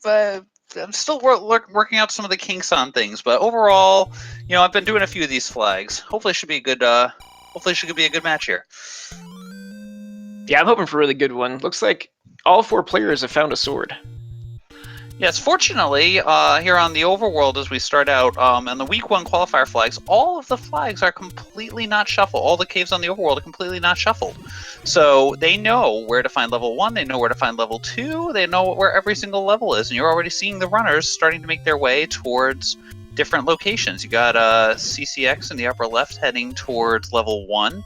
I'm still working out some of the kinks on things, but overall, I've been doing a few of these flags. Hopefully, it should be a good. Hopefully, it should be a good match here. Yeah, I'm hoping for a really good one. Looks like all 4 players have found a sword. Yes, fortunately, here on the overworld as we start out, on the week 1 qualifier flags, all of the flags are completely not shuffled. All the caves on the overworld are completely not shuffled. So they know where to find level 1, they know where to find level 2, they know where every single level is, and you're already seeing the runners starting to make their way towards different locations. You got CCX in the upper left heading towards level 1.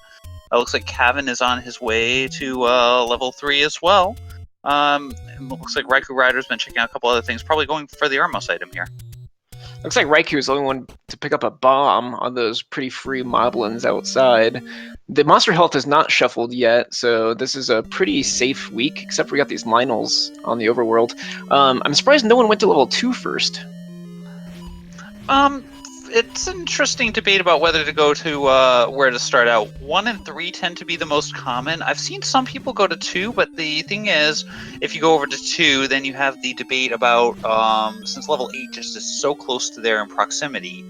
It looks like Cavan is on his way to level 3 as well. It looks like Raikou Rider's been checking out a couple other things, probably going for the Armos item here. Looks like Raikou is the only one to pick up a bomb on those pretty free moblins outside. The monster health is not shuffled yet, so this is a pretty safe week, except we got these Lynels on the overworld. I'm surprised no one went to level 2 first. It's an interesting debate about whether to go to where to start out. 1 and 3 tend to be the most common. I've seen some people go to 2, but the thing is, if you go over to 2, then you have the debate about since level 8 just is so close to there in proximity,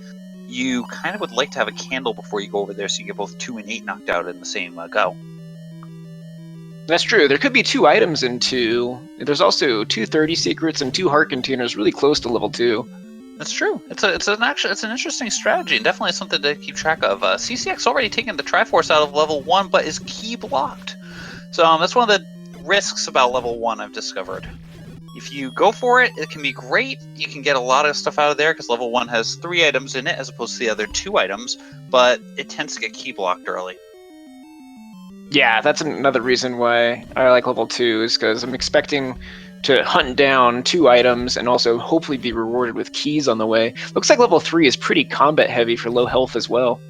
you kind of would like to have a candle before you go over there so you get both 2 and 8 knocked out in the same go. That's true. There could be 2 items in 2. There's also 2 30 secrets and 2 heart containers really close to level 2. That's true. It's an interesting strategy and definitely something to keep track of. CCX already taken the Triforce out of level 1, but is key blocked. So that's one of the risks about level 1 I've discovered. If you go for it, it can be great. You can get a lot of stuff out of there because level 1 has 3 items in it as opposed to the other 2 items, but it tends to get key blocked early. Yeah, that's another reason why I like level 2 is because I'm expecting to hunt down 2 items and also hopefully be rewarded with keys on the way. Looks like level 3 is pretty combat heavy for low health as well.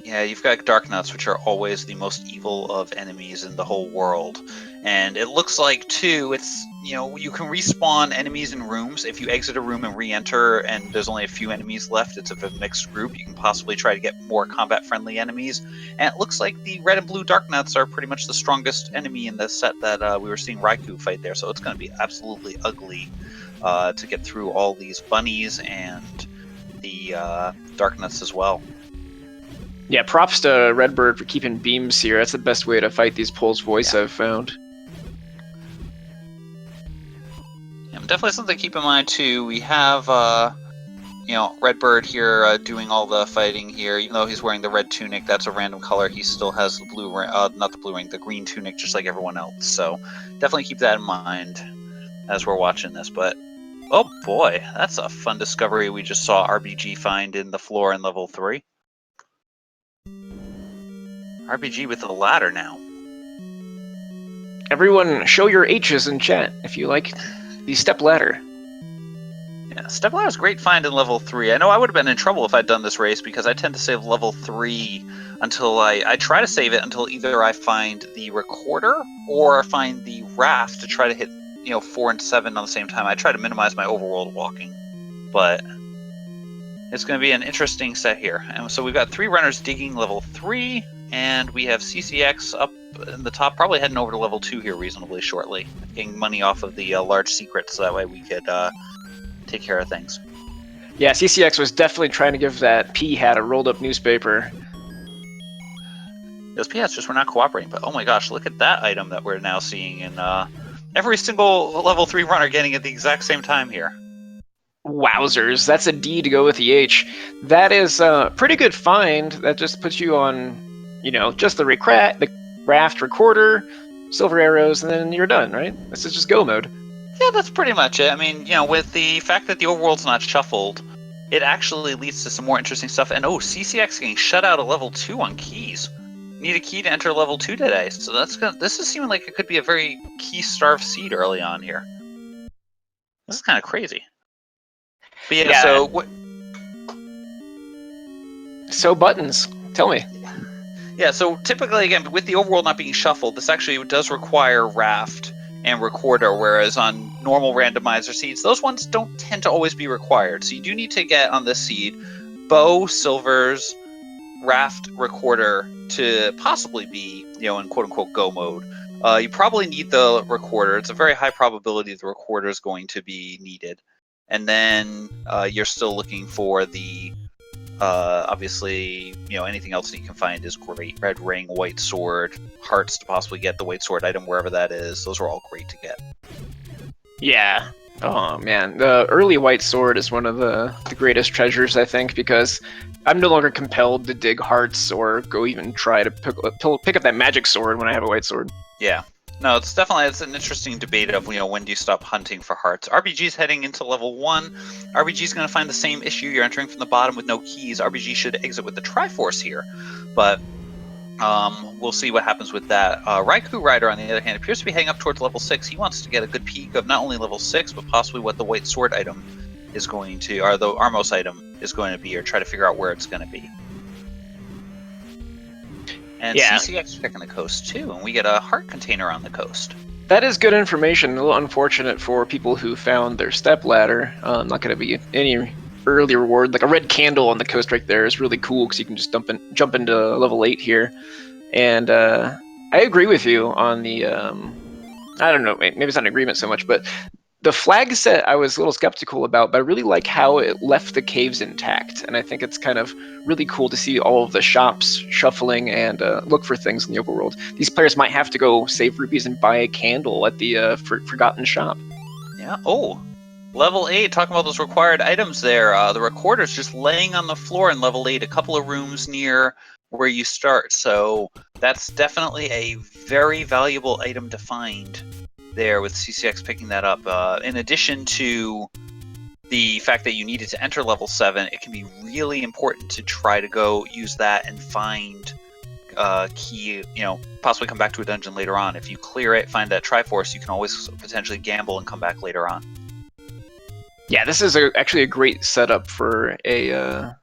Yeah, you've got Dark Nuts, which are always the most evil of enemies in the whole world. And it looks like, too, it's, you can respawn enemies in rooms. If you exit a room and re-enter and there's only a few enemies left, it's a mixed group. You can possibly try to get more combat-friendly enemies. And it looks like the red and blue Dark Nuts are pretty much the strongest enemy in the set that we were seeing Raikou fight there. So it's going to be absolutely ugly to get through all these bunnies and the Dark Nuts as well. Yeah, props to Redbird for keeping beams here. That's the best way to fight these Pulse Voice I've found. Yeah, definitely something to keep in mind too. We have Redbird here doing all the fighting here. Even though he's wearing the red tunic, that's a random color. He still has the blue not the blue ring, the green tunic, just like everyone else. So definitely keep that in mind as we're watching this. But oh boy, that's a fun discovery we just saw RBG find in the floor in level 3. RBG with the ladder now. Everyone, show your H's in chat if you like the step ladder. Yeah, step ladder is a great find in level 3. I know I would have been in trouble if I'd done this race because I tend to save level 3 until I try to save it until either I find the recorder or I find the raft to try to hit 4 and 7 on the same time. I try to minimize my overworld walking, but it's going to be an interesting set here. And so we've got 3 runners digging level 3. And we have CCX up in the top, probably heading over to level 2 here reasonably shortly, getting money off of the large secrets so that way we could take care of things. Yeah, CCX was definitely trying to give that P-hat a rolled-up newspaper. Those P-hats just were not cooperating, but oh my gosh, look at that item that we're now seeing in every single level 3 runner getting at the exact same time here. Wowzers, that's a D to go with the H. That is a pretty good find. That just puts you on, just the raft recorder, silver arrows, and then you're done, right? This is just go mode. Yeah, that's pretty much it. I mean, with the fact that the overworld's not shuffled, it actually leads to some more interesting stuff. And CCX getting shut out of level 2 on keys. Need a key to enter level 2 today. So this is seeming like it could be a very key-starved seed early on here. This is kind of crazy. But yeah. So buttons, tell me. Yeah, so typically, again, with the overworld not being shuffled, this actually does require raft and recorder, whereas on normal randomizer seeds, those ones don't tend to always be required. So you do need to get on this seed bow, silvers, raft, recorder to possibly be, in quote-unquote go mode. You probably need the recorder. It's a very high probability the recorder is going to be needed. And then you're still looking for the obviously, anything else that you can find is great. Red ring, white sword, hearts to possibly get the white sword item wherever that is. Those are all great to get. Yeah. Oh man, the early white sword is one of the greatest treasures, I think, because I'm no longer compelled to dig hearts or go even try to pick up that magic sword when I have a white sword. Yeah. No, it's an interesting debate of when do you stop hunting for hearts. RBG's heading into level 1. RBG's going to find the same issue. You're entering from the bottom with no keys. RBG should exit with the Triforce here, but we'll see what happens with that. Raikou Rider, on the other hand, appears to be heading up towards level 6. He wants to get a good peek of not only level 6, but possibly what the white sword item is going to, or the Armos item is going to be, or try to figure out where it's going to be. And Yeah. CCX picking the coast too, and we get a heart container on the coast. That is good information. A little unfortunate for people who found their step ladder. Not going to be any early reward. Like a red candle on the coast right there is really cool because you can just jump into level 8 here. And I agree with you on the. I don't know, maybe it's not an agreement so much, but the flag set I was a little skeptical about, but I really like how it left the caves intact, and I think it's kind of really cool to see all of the shops shuffling and look for things in the overworld. These players might have to go save rupees and buy a candle at the forgotten shop. Yeah. Oh, level 8. Talking about those required items there. The recorder's just laying on the floor in level 8, a couple of rooms near where you start. So that's definitely a very valuable item to find there, with CCX picking that up. In addition to the fact that you needed to enter level 7, it can be really important to try to go use that and find key, possibly come back to a dungeon later on. If you clear it, find that Triforce, you can always potentially gamble and come back later on. Yeah, this is actually a great setup for a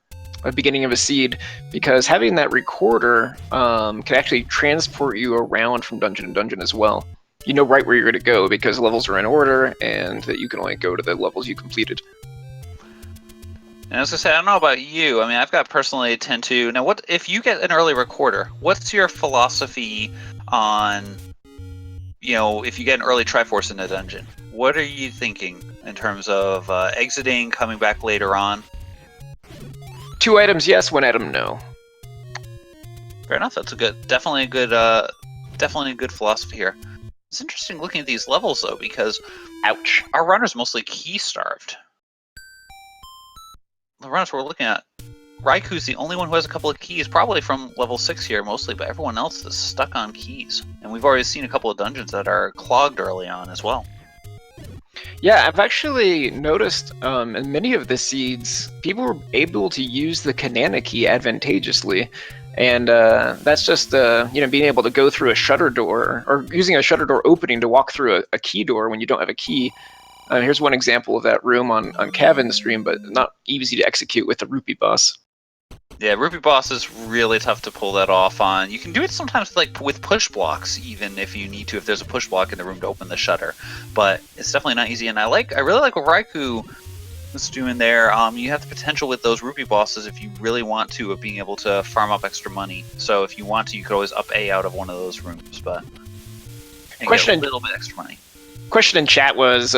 beginning of a seed, because having that recorder can actually transport you around from dungeon to dungeon as well. You know right where you're going to go because levels are in order, and that you can only go to the levels you completed. And as I said, I don't know about you. I mean, I've got personally tend to. Now, what if you get an early recorder? What's your philosophy on, if you get an early Triforce in a dungeon? What are you thinking in terms of exiting, coming back later on? 2 items, yes. 1 item, no. Fair enough. That's definitely a good philosophy here. It's interesting looking at these levels though, because Ouch. our runner's mostly key starved. The runners we're looking at, Raikou's the only one who has a couple of keys, probably from level 6 here mostly, but everyone else is stuck on keys. And we've already seen a couple of dungeons that are clogged early on as well. Yeah, I've actually noticed in many of the seeds, people were able to use the Kanana key advantageously. And that's just being able to go through a shutter door, or using a shutter door opening to walk through a key door when you don't have a key. Here's one example of that room on Cavin's stream, but not easy to execute with the Rupee boss. Yeah, Rupee boss is really tough to pull that off on. You can do it sometimes with push blocks, even if you need to, if there's a push block in the room to open the shutter. But it's definitely not easy, and I really like what Raikou was doing there. You have the potential with those Rupee bosses, if you really want to, of being able to farm up extra money. So if you want to, you could always up A out of one of those rooms, but get a little bit extra money. Question in chat was,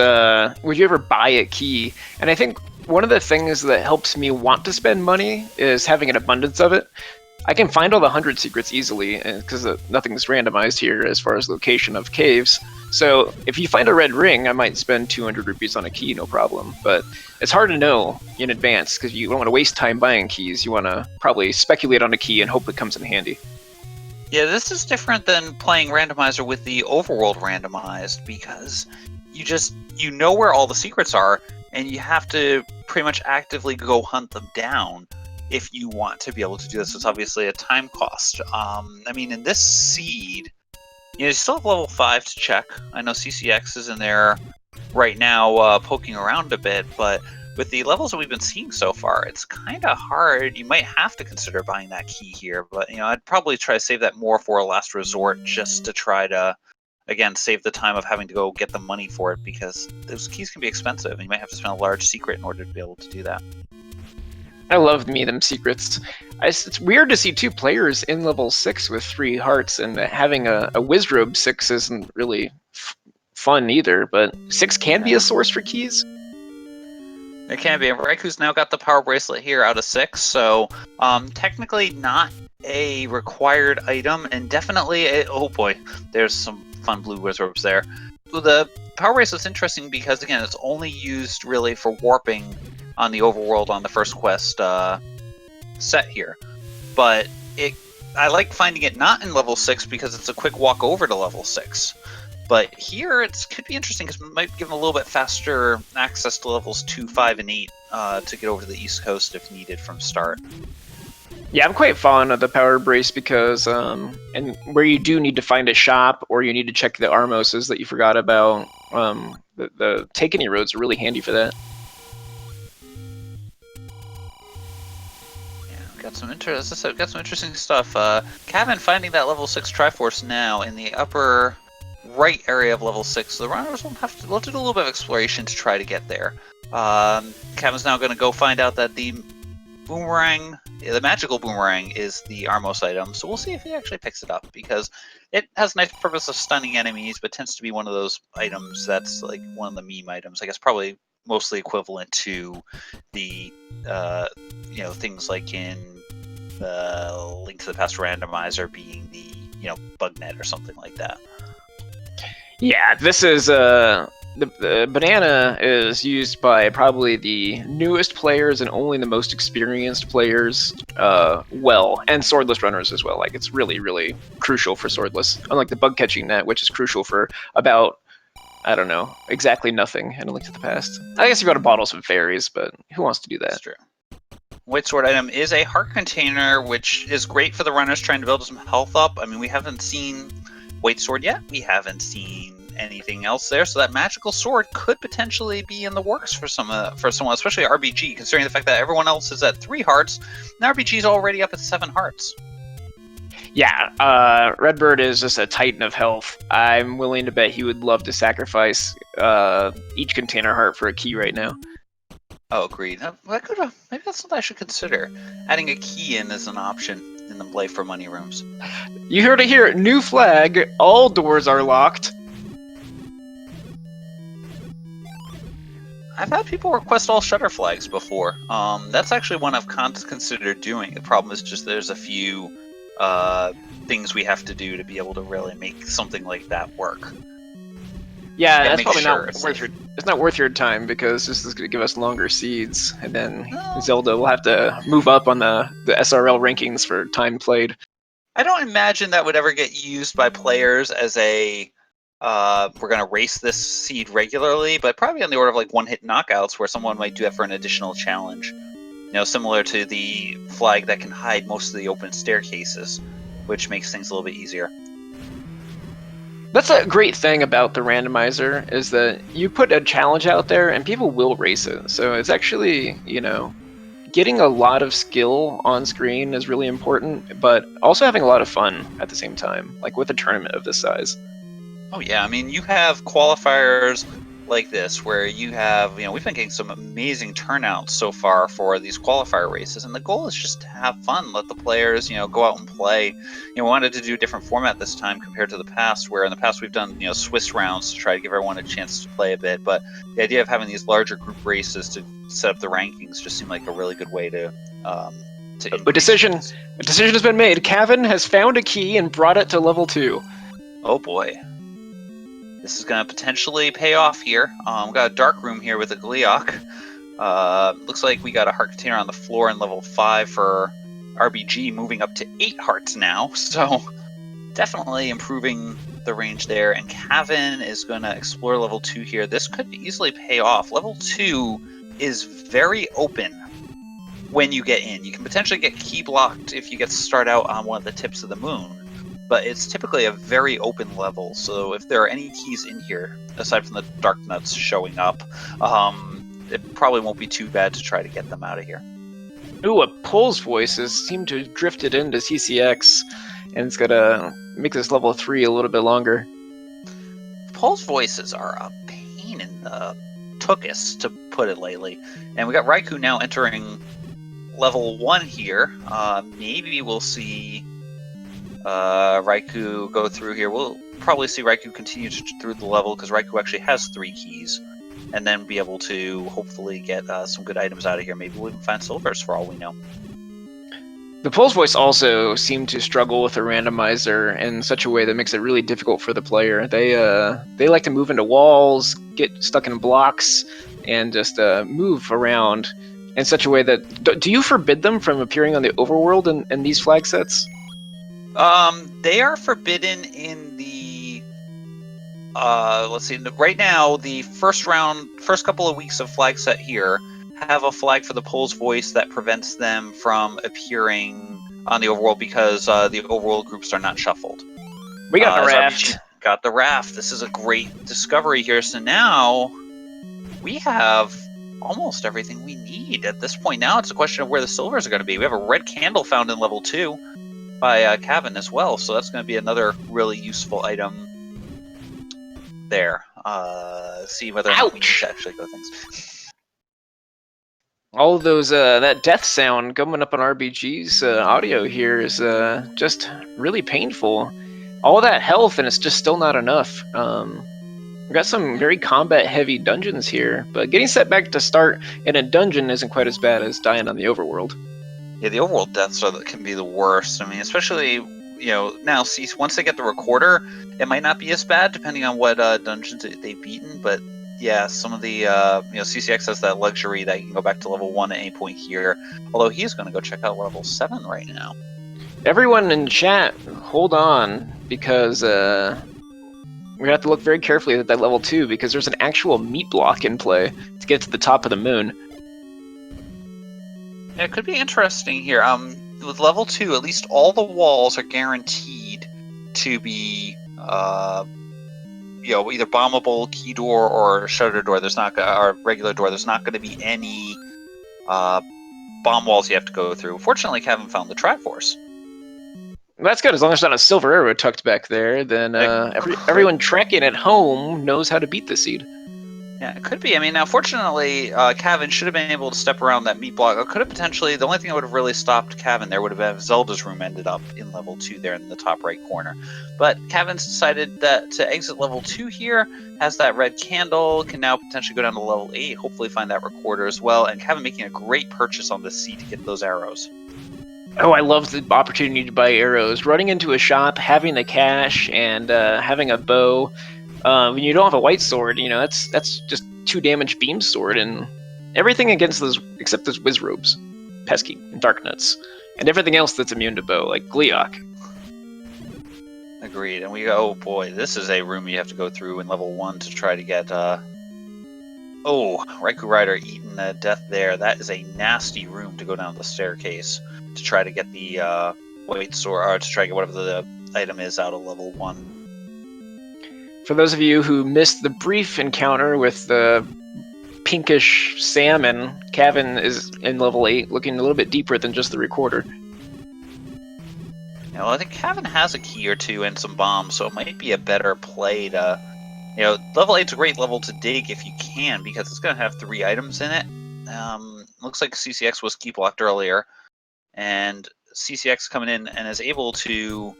would you ever buy a key? And I think one of the things that helps me want to spend money is having an abundance of it. I can find all the 100 secrets easily, because nothing's randomized here as far as location of caves. So if you find a red ring, I might spend 200 rupees on a key, no problem. But it's hard to know in advance, because you don't want to waste time buying keys. You want to probably speculate on a key and hope it comes in handy. Yeah, this is different than playing Randomizer with the overworld randomized, because you know where all the secrets are, and you have to pretty much actively go hunt them down if you want to be able to do this. It's obviously a time cost. I mean, in this seed, you still have level 5 to check. I know CCX is in there right now poking around a bit, but with the levels that we've been seeing so far, it's kind of hard. You might have to consider buying that key here, but I'd probably try to save that more for a last resort, just to try to, again, save the time of having to go get the money for it, because those keys can be expensive, and you might have to spend a large secret in order to be able to do that. I love me them secrets. It's weird to see 2 players in level 6 with 3 hearts, and having a Wizrobe 6 isn't really fun either, but 6 can be a source for keys. It can be. Raiku's now got the power bracelet here out of 6, so technically not a required item, and definitely oh boy, there's some fun blue wizards there. The power bracelet's interesting because again, it's only used really for warping on the overworld on the first quest set here, but I like finding it not in level 6 because it's a quick walk over to level 6. But here it could be interesting because it might give them a little bit faster access to levels 2, 5, and 8 to get over to the East Coast if needed from start. Yeah, I'm quite fond of the power brace because, and where you do need to find a shop or you need to check the Armoses that you forgot about, the Take Any roads are really handy for that. Yeah, got some interesting stuff. Kevin finding that level 6 Triforce now in the upper right area of level 6. The runners will do a little bit of exploration to try to get there. Kevin's now going to go find out that the boomerang, the magical boomerang, is the Armos item, so we'll see if he actually picks it up, because it has a nice purpose of stunning enemies, but tends to be one of those items that's like one of the meme items. I guess probably mostly equivalent to the things like in the Link to the Past Randomizer being the bug net or something like that. Yeah, this is the banana is used by probably the newest players and only the most experienced players, and swordless runners as well. Like, it's really, really crucial for swordless, unlike the bug catching net, which is crucial for about, I don't know, exactly nothing in A Link to the Past. I guess you go to bottles of fairies, but who wants to do that? That's true. White sword item is a heart container, which is great for the runners trying to build some health up. I mean, we haven't seen White sword yet. We haven't seen anything else there, so that magical sword could potentially be in the works for someone, especially RBG, considering the fact that everyone else is at 3 hearts, and RBG is already up at 7 hearts. Yeah, Redbird is just a titan of health. I'm willing to bet he would love to sacrifice each container heart for a key right now. Oh, agreed. Maybe that's something I should consider. Adding a key in as an option in the Play for Money rooms. You heard it here. New flag. All doors are locked. I've had people request all shutter flags before. That's actually one I've considered doing. The problem is just there's a few things we have to do to be able to really make something like that work. Yeah, that's probably not worth your. It's not worth your time because this is going to give us longer seeds, and then Zelda will have to move up on the SRL rankings for time played. I don't imagine that would ever get used by players as a we're going to race this seed regularly, but probably on the order of like one-hit knockouts where someone might do that for an additional challenge. Similar to the flag that can hide most of the open staircases, which makes things a little bit easier. That's a great thing about the randomizer, is that you put a challenge out there and people will race it. So it's actually, getting a lot of skill on screen is really important, but also having a lot of fun at the same time, like with a tournament of this size. Oh yeah, I mean, you have qualifiers like this where you have, we've been getting some amazing turnouts so far for these qualifier races, and the goal is just to have fun, let the players, go out and play. We wanted to do a different format this time compared to the past, where in the past we've done, Swiss rounds to try to give everyone a chance to play a bit, but the idea of having these larger group races to set up the rankings just seemed like a really good way to a decision has been made. Kevin has found a key and brought it to level 2. Oh boy. This is going to potentially pay off here. We got a dark room here with a Gleeok. Looks like we got a heart container on the floor in level 5 for RBG, moving up to 8 hearts now. So definitely improving the range there. And Kevin is going to explore level 2 here. This could easily pay off. Level 2 is very open when you get in. You can potentially get key blocked if you get to start out on one of the tips of the moon. But it's typically a very open level, so if there are any keys in here, aside from the Dark Nuts showing up, it probably won't be too bad to try to get them out of here. Ooh, a Pole's voices seem to have drifted into CCX, and it's gonna make this level 3 a little bit longer. Pole's voices are a pain in the tuchus, to put it lightly. And we got Raikou now entering level 1 here. Maybe we'll see Raikou go through here. We'll probably see Raikou continue through the level because Raikou actually has 3 keys, and then be able to hopefully get some good items out of here. Maybe we'll even find silvers for all we know. The Pulse Voice also seem to struggle with the randomizer in such a way that makes it really difficult for the player. They like to move into walls, get stuck in blocks, and just move around in such a way that... Do you forbid them from appearing on the overworld in these flag sets? They are forbidden in the... let's see. Right now, the first couple of weeks of flag set here have a flag for the Pulse Voice that prevents them from appearing on the overworld because the overworld groups are not shuffled. We got the raft. RPG got the raft. This is a great discovery here. So now we have almost everything we need at this point. Now it's a question of where the silvers are going to be. We have a red candle found in level 2 by Kevin as well. So that's going to be another really useful item there. See whether or not we need to actually go things. All of those, that death sound coming up on RBG's audio here is just really painful. All that health, and it's just still not enough. We've got some very combat-heavy dungeons here, but getting set back to start in a dungeon isn't quite as bad as dying on the overworld. Yeah, the overworld deaths can be the worst. I mean, especially, now, see, once they get the recorder, it might not be as bad, depending on what dungeons they've beaten, but yeah, some of the, CCX has that luxury that you can go back to level 1 at any point here, although he's going to go check out level 7 right now. Everyone in chat, hold on, because we have to look very carefully at that level 2, because there's an actual meat block in play to get to the top of the moon. Yeah, it could be interesting here. With level 2, at least all the walls are guaranteed to be either bombable key door or shutter door. There's not or regular door. There's not going to be any bomb walls you have to go through. Fortunately, Kevin found the Triforce. That's good. As long as there's not a silver arrow tucked back there, then everyone trekking at home knows how to beat the seed. Yeah, it could be. I mean, now, fortunately, Kevin should have been able to step around that meat block. It could have potentially... The only thing that would have really stopped Kevin there would have been if Zelda's room ended up in level 2 there in the top right corner. But Kevin's decided that to exit level 2 here, has that red candle, can now potentially go down to level 8, hopefully find that recorder as well, and Kevin making a great purchase on this seed to get those arrows. Oh, I love the opportunity to buy arrows. Running into a shop, having the cash, and having a bow... when you don't have a white sword, that's just 2 damage beam sword, and everything against those except those whiz robes, pesky, and dark nuts, and everything else that's immune to bow, like Gleeok. Agreed. And we go, oh boy, this is a room you have to go through in level 1 to try to get, Raikou Rider eating death there. That is a nasty room to go down the staircase to try to get the white sword, or to try to get whatever the item is out of level 1. For those of you who missed the brief encounter with the pinkish salmon, Kevin is in level 8, looking a little bit deeper than just the recorder. Yeah, well, I think Kevin has a key or 2 and some bombs, so it might be a better play to... level 8's a great level to dig if you can, because it's going to have 3 items in it. Looks like CCX was key blocked earlier, and CCX coming in and is able to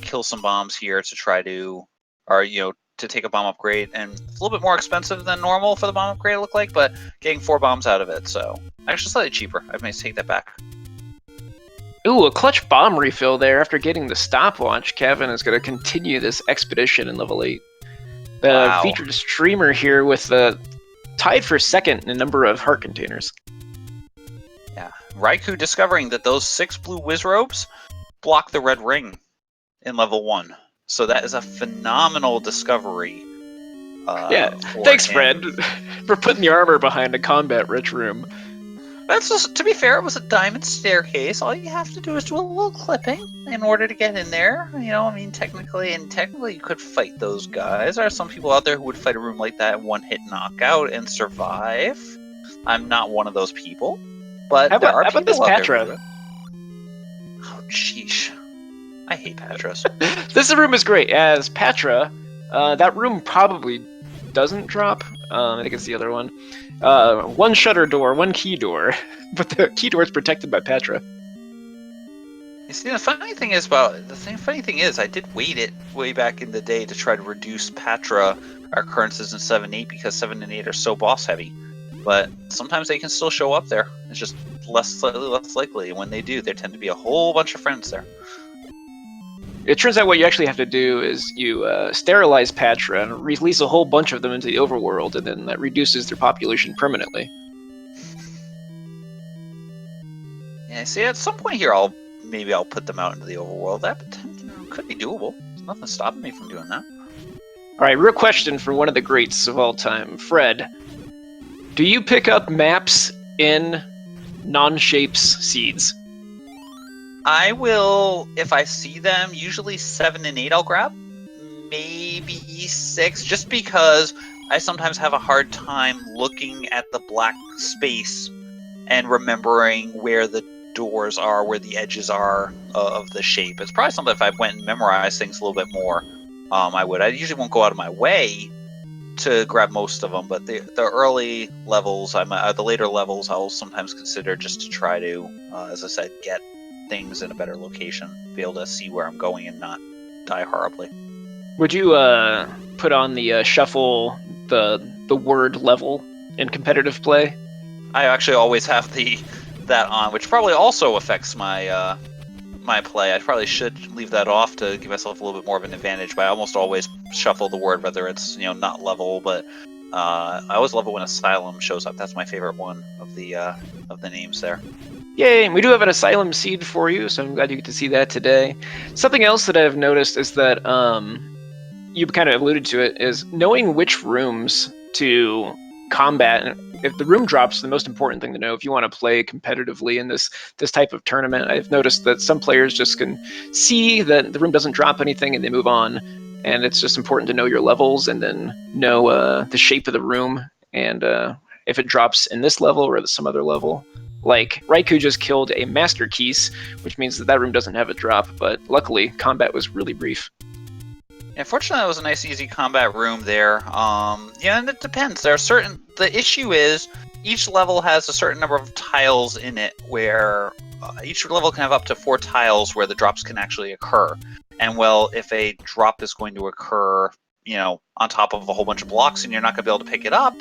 kill some bombs here to try to... Or, to take a bomb upgrade, and it's a little bit more expensive than normal for the bomb upgrade, it looked like, but getting 4 bombs out of it, so actually slightly cheaper. I may take that back. Ooh, a clutch bomb refill there after getting the stopwatch. Kevin is going to continue this expedition in level 8. The featured streamer here with tied for second in a number of heart containers. Yeah, Raikou discovering that those 6 blue whiz robes block the red ring in level 1. So that is a phenomenal discovery. Thanks, Fred, for putting the armor behind a combat-rich room. That's just, to be fair, it was a diamond staircase. All you have to do is do a little clipping in order to get in there. Technically you could fight those guys. There are some people out there who would fight a room like that in one-hit knockout and survive. I'm not one of those people, but how about this Patra? Oh, sheesh. I hate Patras. This room is great. As Patra, that room probably doesn't drop. I think it's the other one. One shutter door, one key door, but the key door is protected by Patra. You see, the funny thing is, I did wait it way back in the day to try to reduce Patra occurrences in 7-8 because 7 and 8 are so boss heavy. But sometimes they can still show up there. It's just slightly less likely. And when they do, there tend to be a whole bunch of friends there. It turns out what you actually have to do is you sterilize Patra and release a whole bunch of them into the overworld, and then that reduces their population permanently. Yeah, see, at some point here, maybe I'll put them out into the overworld. That could be doable. There's nothing stopping me from doing that. All right, real question for one of the greats of all time, Fred. Do you pick up maps in non-shapes seeds? I will, if I see them, usually 7 and 8 I'll grab. Maybe 6, just because I sometimes have a hard time looking at the black space and remembering where the doors are, where the edges are of the shape. It's probably something if I went and memorized things a little bit more, I would. I usually won't go out of my way to grab most of them, but the early levels, the later levels, I'll sometimes consider just to try to, as I said, get things in a better location, be able to see where I'm going and not die horribly. Would you put on the shuffle the word level in competitive play? I actually always have that on, which probably also affects my my play. I probably should leave that off to give myself a little bit more of an advantage, but I almost always shuffle the word, whether it's not level, but I always love it when Asylum shows up. That's my favorite one of the names there. Yay, we do have an Asylum seed for you, so I'm glad you get to see that today. Something else that I've noticed is that you kind of alluded to it, is knowing which rooms to combat. If the room drops, the most important thing to know if you want to play competitively in this type of tournament. I've noticed that some players just can see that the room doesn't drop anything and they move on, and it's just important to know your levels and then know the shape of the room and if it drops in this level or some other level. Like, Raikou just killed a Master Keys, which means that room doesn't have a drop, but luckily, combat was really brief. Yeah, fortunately, it was a nice, easy combat room there. Yeah, and it depends. The issue is, each level has a certain number of tiles in it, where each level can have up to 4 tiles where the drops can actually occur. And, well, if a drop is going to occur, on top of a whole bunch of blocks and you're not going to be able to pick it up,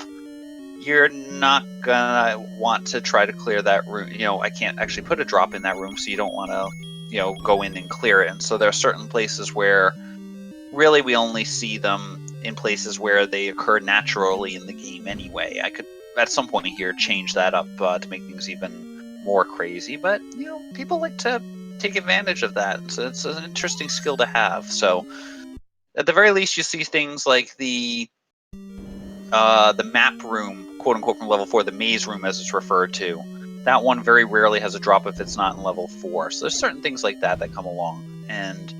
you're not gonna want to try to clear that room. I can't actually put a drop in that room, so you don't want to, go in and clear it. And so there are certain places where, really, we only see them in places where they occur naturally in the game anyway. I could, at some point here, change that up to make things even more crazy, but, people like to take advantage of that. So it's an interesting skill to have. So, at the very least, you see things like the map room, quote unquote, from level 4, the maze room as it's referred to. That one very rarely has a drop if it's not in level 4. So there's certain things like that come along. And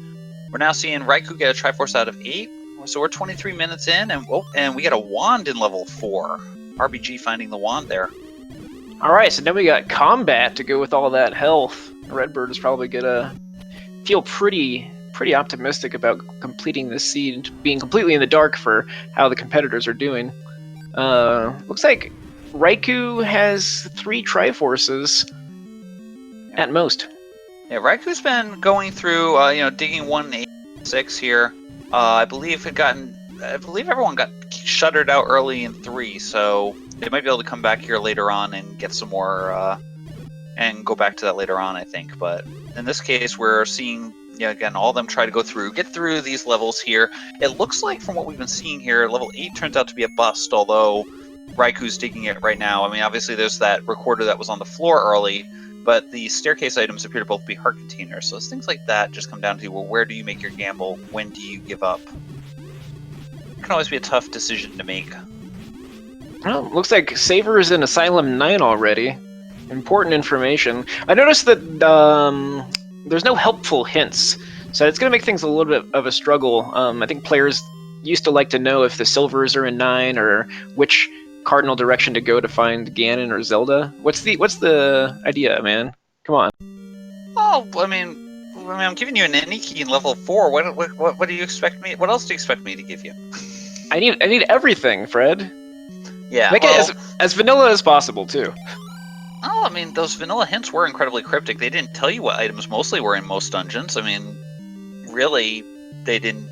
we're now seeing Raikou get a Triforce out of 8. So we're 23 minutes in, and we get a wand in level 4. RBG finding the wand there. Alright, so then we got combat to go with all that health. Redbird is probably gonna feel pretty optimistic about completing this seed and being completely in the dark for how the competitors are doing. Looks like Raikou has 3 Triforces at most. Yeah, Raikou's been going through, digging 186 here. I believe everyone got shuttered out early in 3, so they might be able to come back here later on and get some more, and go back to that later on, I think. But in this case, we're seeing, again, all of them try to get through these levels here. It looks like, from what we've been seeing here, level 8 turns out to be a bust, although Raikou's digging it right now. I mean, obviously there's that recorder that was on the floor early, but the staircase items appear to both be heart containers. So it's things like that just come down to, well, where do you make your gamble? When do you give up? It can always be a tough decision to make. Well, looks like Saver is in Asylum 9 already. Important information. I noticed that there's no helpful hints, so it's going to make things a little bit of a struggle. I think players used to like to know if the silvers are in 9 or which cardinal direction to go to find Ganon or Zelda. What's the idea, man? Come on. Oh, I mean, I'm giving you an any key in level 4. What do you expect me? What else do you expect me to give you? I need everything, Fred. Yeah, Make well, it as vanilla as possible too. oh, I mean, those vanilla hints were incredibly cryptic. They didn't tell you what items mostly were in most dungeons. I mean, really, they didn't.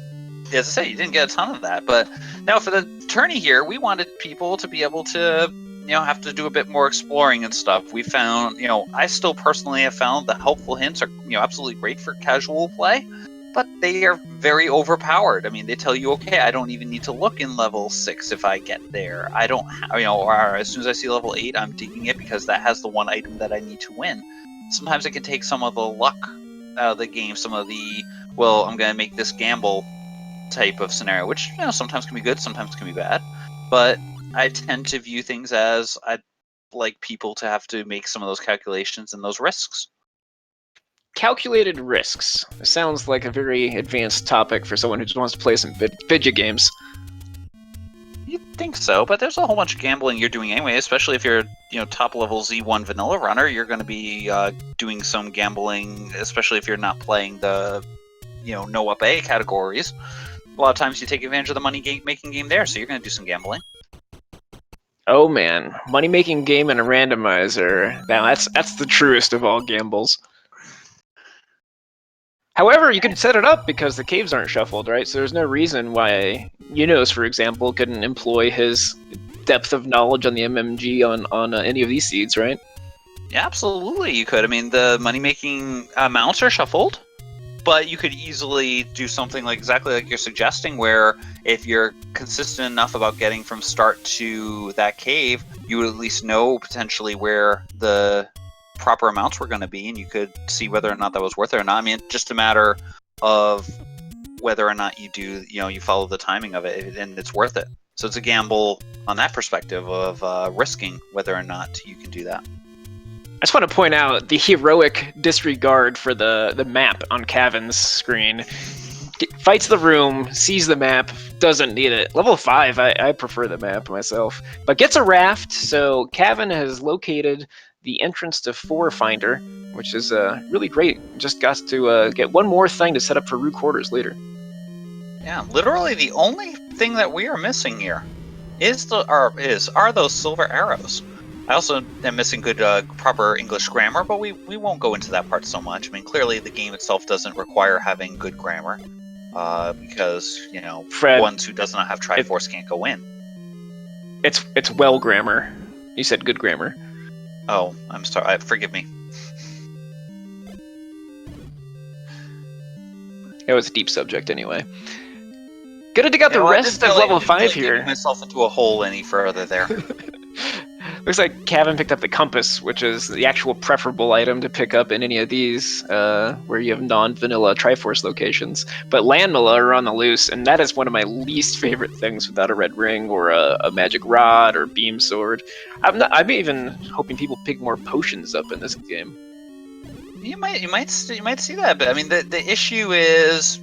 As I say, you didn't get a ton of that. But now for the tourney here, we wanted people to be able to, have to do a bit more exploring and stuff. We found, I still personally have found the helpful hints are, absolutely great for casual play, but they are very overpowered. I mean, they tell you, okay, I don't even need to look in level 6 if I get there. I don't, or as soon as I see level 8, I'm digging it because that has the one item that I need to win. Sometimes it can take some of the luck out of the game, some of the, well, I'm going to make this gamble type of scenario, which sometimes can be good, sometimes can be bad. But I tend to view things as I'd like people to have to make some of those calculations and those risks. Calculated risks. It sounds like a very advanced topic for someone who just wants to play some video games. You'd think so, but there's a whole bunch of gambling you're doing anyway, especially if you're, top level Z1 vanilla runner. You're going to be doing some gambling, especially if you're not playing the, no up A categories. A lot of times you take advantage of the money-making game there, so you're going to do some gambling. Oh man, money-making game and a randomizer. Now that's the truest of all gambles. However, you can set it up because the caves aren't shuffled, right? So there's no reason why Yunos, for example, couldn't employ his depth of knowledge on the MMG on any of these seeds, right? Yeah, absolutely, you could. I mean, the money-making amounts are shuffled, but you could easily do something exactly like you're suggesting, where if you're consistent enough about getting from start to that cave, you would at least know potentially where the proper amounts were going to be, and you could see whether or not that was worth it or not. I mean, it's just a matter of whether or not you do, you follow the timing of it, and it's worth it. So it's a gamble on that perspective of risking whether or not you can do that. I just want to point out the heroic disregard for the map on Cavan's screen. Fights the room, sees the map, doesn't need it. Level 5, I prefer the map myself. But gets a raft, so Cavan has located the entrance to 4 Finder, which is really great. Just got to get one more thing to set up for Root Quarters later. Yeah, literally the only thing that we are missing here are those silver arrows. I also am missing good proper English grammar, but we won't go into that part so much. I mean, clearly the game itself doesn't require having good grammar, because, Fred, ones who does not have Triforce can't go in. It's well grammar. You said good grammar. Oh, I'm sorry. Forgive me. It was a deep subject anyway. Gonna dig out the rest of level 5 here. Digging myself into a hole any further there. Looks like Cavan picked up the compass, which is the actual preferable item to pick up in any of these where you have non-vanilla Triforce locations. But Landmilla are on the loose, and that is one of my least favorite things without a red ring or a magic rod or beam sword. I'm even hoping people pick more potions up in this game. You might see that, but I mean the issue is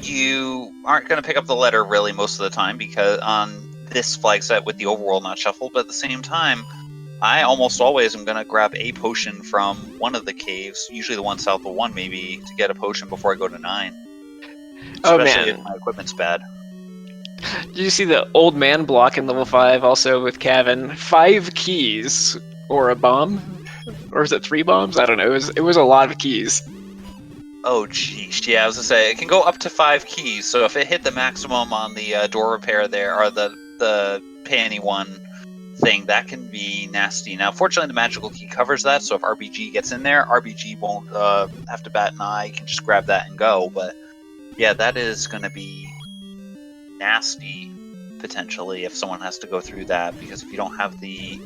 you aren't going to pick up the letter really most of the time, because on this flag set with the overworld not shuffled, but at the same time, I almost always am going to grab a potion from one of the caves, usually the one south of 1 maybe, to get a potion before I go to 9. Oh Especially man, if my equipment's bad. Did you see the old man block in level 5 also with Cavan? 5 keys or a bomb? Or is it 3 bombs? I don't know. It was a lot of keys. Oh, geez. Yeah, I was going to say, it can go up to 5 keys, so if it hit the maximum on the door repair there, or the panty one thing, that can be nasty. Now, fortunately, the magical key covers that, so if RBG gets in there, RBG won't have to bat an eye, you can just grab that and go, but yeah, that is going to be nasty, potentially, if someone has to go through that, because if you don't have the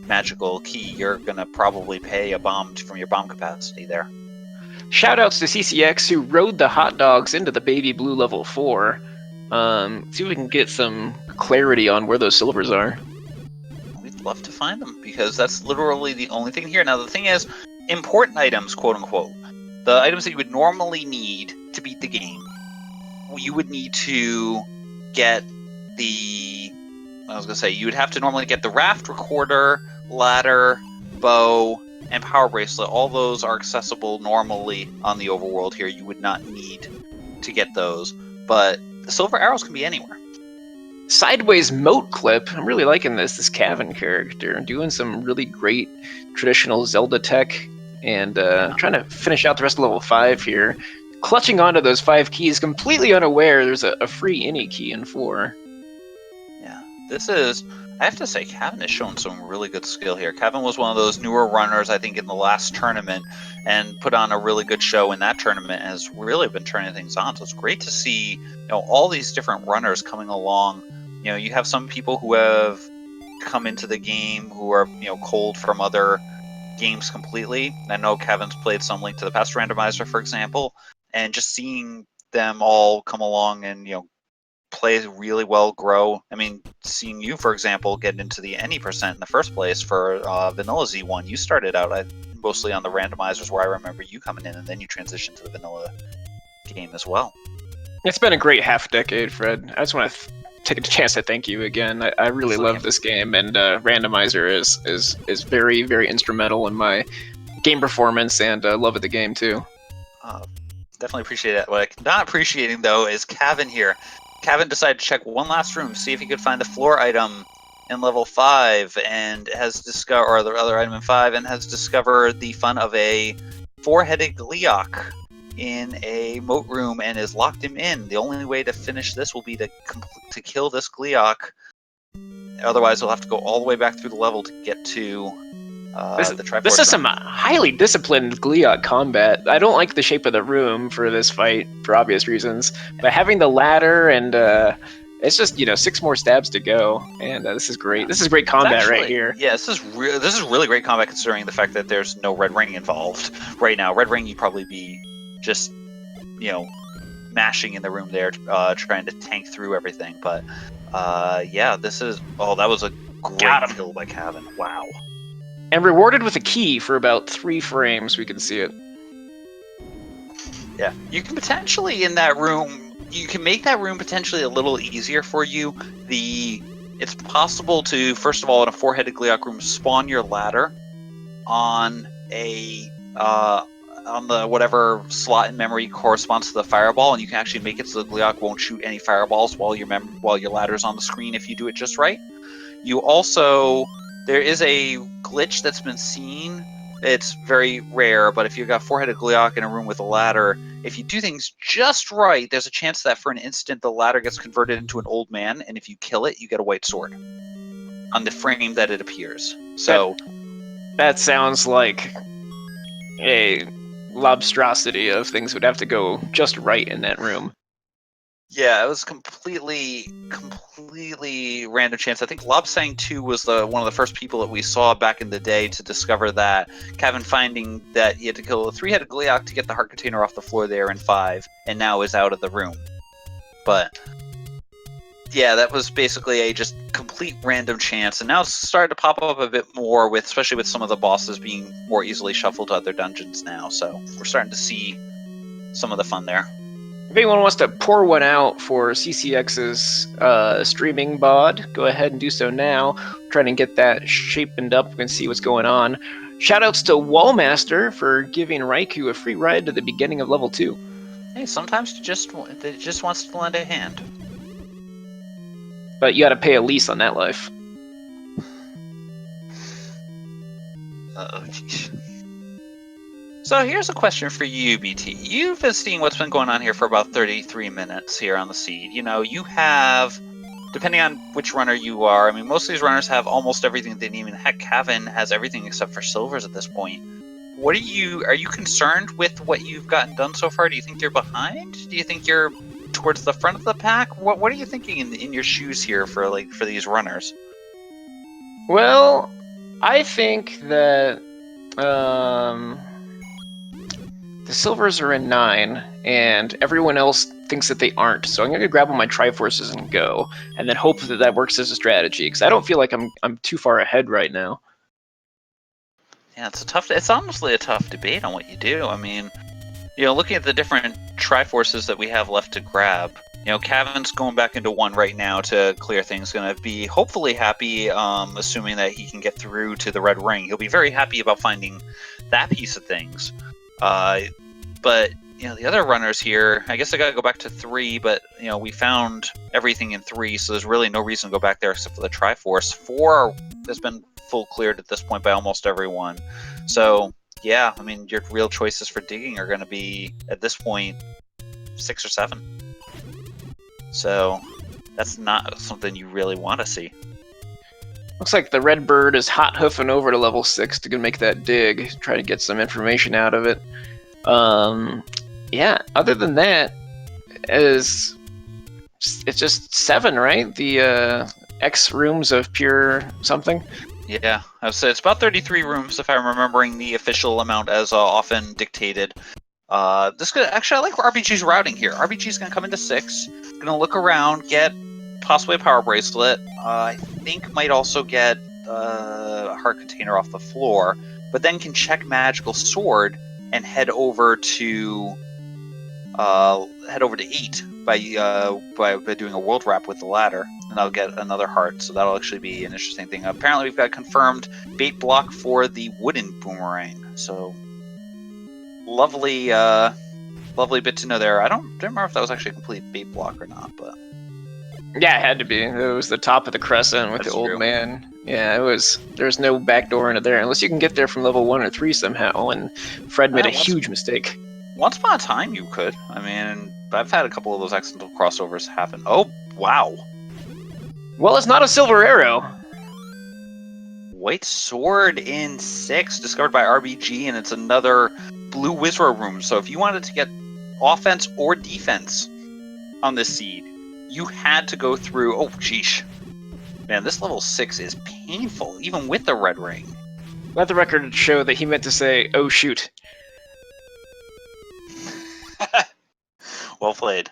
magical key, you're going to probably pay a bomb from your bomb capacity there. Shoutouts to CCX who rode the hot dogs into the baby blue level 4. See if we can get some clarity on where those silvers are. We'd love to find them, because that's literally the only thing here. Now, the thing is, important items, quote-unquote, the items that you would normally need to beat the game, you would need to get you would have to normally get the raft, recorder, ladder, bow, and power bracelet. All those are accessible normally on the overworld here. You would not need to get those, but the silver arrows can be anywhere. sideways moat clip. I'm really liking this Cavan character, doing some really great traditional Zelda tech, and trying to finish out the rest of level 5 here. Clutching onto those 5 keys, completely unaware there's a free any key in 4. Yeah, this is. I have to say, Cavan has shown some really good skill here. Cavan was one of those newer runners, I think, in the last tournament, and put on a really good show in that tournament, and has really been turning things on. So it's great to see, all these different runners coming along. You have some people who have come into the game who are, cold from other games completely. I know Cavan's played some Link to the Past Randomizer, for example, and just seeing them all come along and, play really well, grow. I mean, seeing you, for example, get into the any percent in the first place for Vanilla Z1, you started out mostly on the randomizers, where I remember you coming in, and then you transitioned to the vanilla game as well. It's been a great half decade, Fred. I just want to take a chance to thank you again. I really love this game, and Randomizer is very, very instrumental in my game performance and love of the game too. Definitely appreciate it. What I'm not appreciating, though, is Cavan here. Cavan decided to check one last room, see if he could find the floor item in level 5, and has discovered, or the other item in 5, and has discovered the fun of a 4-headed Gleeok in a moat room, and is locked him in. The only way to finish this will be to kill this Gleeok. Otherwise, we'll have to go all the way back through the level to get to the Triforce. This is some highly disciplined Gleeok combat. I don't like the shape of the room for this fight, for obvious reasons, but having the ladder and it's just 6 more stabs to go, and this is great. This is great combat right here. Yeah, this is really great combat, considering the fact that there's no red ring involved right now. Red ring, you'd probably be just mashing in the room there, trying to tank through everything. But yeah, this is that was a great kill by Cavan. Wow. And rewarded with a key for about 3 frames, we can see it. Yeah, you can potentially in that room, you can make that room potentially a little easier for you. It's possible to, first of all, in a 4-headed Gleeok room, spawn your ladder on on the whatever slot in memory corresponds to the fireball, and you can actually make it so the Gleeok won't shoot any fireballs while your ladder's on the screen if you do it just right. You also, there is a glitch that's been seen. It's very rare, but if you've got 4-headed Gleeok in a room with a ladder, if you do things just right, there's a chance that for an instant the ladder gets converted into an old man, and if you kill it, you get a white sword on the frame that it appears. So that sounds like a lobstrosity of things would have to go just right in that room. Yeah, it was completely random chance. I think Lobsang 2 was one of the first people that we saw back in the day to discover that. Cavan finding that he had to kill a 3-headed Gleeok to get the heart container off the floor there in 5, and now is out of the room. But yeah, that was basically a just complete random chance, and now it's starting to pop up a bit more, especially with some of the bosses being more easily shuffled to other dungeons now. So we're starting to see some of the fun there. If anyone wants to pour one out for CCX's streaming bod, go ahead and do so now. I'm trying to get that shapened up and see what's going on. Shoutouts to Wallmaster for giving Raikou a free ride to the beginning of level 2. Hey, sometimes it just wants to lend a hand. But you gotta pay a lease on that life. Oh, jeez. So here's a question for you, BT. You've been seeing what's been going on here for about 33 minutes here on the seed. You have, depending on which runner you are, I mean, most of these runners have almost everything they need. Heck, Cavan has everything except for silvers at this point. Are you concerned with what you've gotten done so far? Do you think you're behind? Do you think you're towards the front of the pack? What are you thinking in your shoes here for these runners? Well, I think that the silvers are in 9, and everyone else thinks that they aren't. So I'm going to grab all my Triforces and go, and then hope that works as a strategy, because I don't feel like I'm too far ahead right now. Yeah, it's honestly a tough debate on what you do. I mean, looking at the different Triforces that we have left to grab, Cavan's going back into 1 right now to clear things. Going to be hopefully happy, assuming that he can get through to the red ring. He'll be very happy about finding that piece of things. But the other runners here, I guess I gotta go back to 3, but we found everything in 3, so there's really no reason to go back there except for the Triforce. 4 has been full cleared at this point by almost everyone. So yeah, I mean your real choices for digging are gonna be at this point 6 or 7. So that's not something you really want to see. Looks like the red bird is hot hoofing over to level 6 to make that dig, try to get some information out of it. Yeah, other than that, it's just 7, right? The X rooms of pure something? Yeah, I would say it's about 33 rooms if I'm remembering the official amount as often dictated. This could actually, I like RBG's routing here. RBG's gonna come into 6, gonna look around, get possibly a power bracelet. I think might also get a heart container off the floor, but then can check magical sword and head over to 8 by doing a world wrap with the ladder, and I'll get another heart. So that'll actually be an interesting thing. Apparently, we've got confirmed bait block for the wooden boomerang. So lovely bit to know there. I don't remember if that was actually a complete bait block or not, but yeah, it had to be. It was the top of the crescent with the old man. Yeah, it was. There's no back door into there unless you can get there from level 1 or 3 somehow. And Fred made a huge mistake. Once upon a time, you could. I mean, I've had a couple of those accidental crossovers happen. Oh, wow. Well, it's not a silver arrow. White sword in 6, discovered by RBG, and it's another blue Wizro room. So if you wanted to get offense or defense on this seed, you had to go through... Oh, sheesh. Man, this level 6 is painful, even with the red ring. Let the record show that he meant to say, oh, shoot. Well played.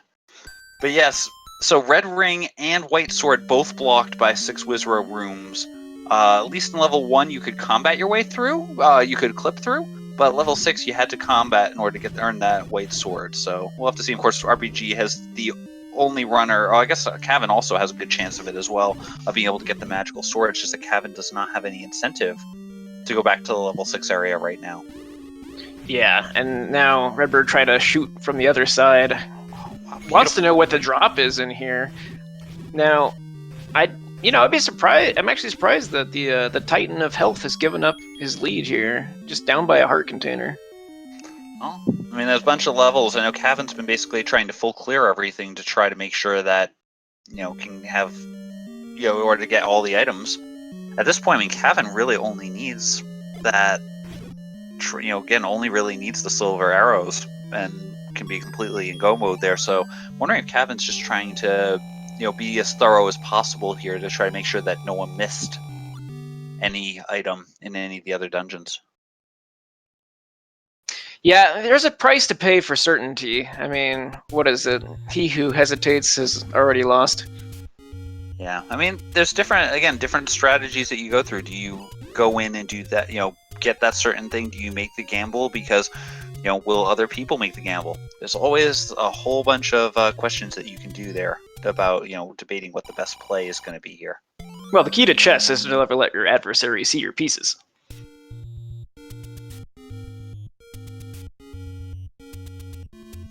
But yes, so red ring and white sword both blocked by 6 Wizro rooms. At least in level 1 you could combat your way through, you could clip through, but level 6 you had to combat in order to earn that white sword. So we'll have to see. Of course, RBG has the only runner, I guess Cavan also has a good chance of it as well, of being able to get the magical sword. It's just that Cavan does not have any incentive to go back to the level 6 area right now. Yeah, and now Redbird trying to shoot from the other side. Wants to know what the drop is in here. Now, I'd be surprised. I'm actually surprised that the Titan of Health has given up his lead here, just down by a heart container. Well, I mean, there's a bunch of levels. I know Cavan's been basically trying to full clear everything to try to make sure that, can have, in order to get all the items. At this point, I mean, Cavan really only needs that, again, only really needs the silver arrows and can be completely in go mode there. So I'm wondering if Cavan's just trying to, be as thorough as possible here to try to make sure that no one missed any item in any of the other dungeons. Yeah, there's a price to pay for certainty. I mean, what is it? He who hesitates has already lost. Yeah, I mean, there's different strategies that you go through. Do you go in and do that, get that certain thing? Do you make the gamble because, will other people make the gamble? There's always a whole bunch of questions that you can do there about, debating what the best play is going to be here. Well, the key to chess is to never let your adversary see your pieces.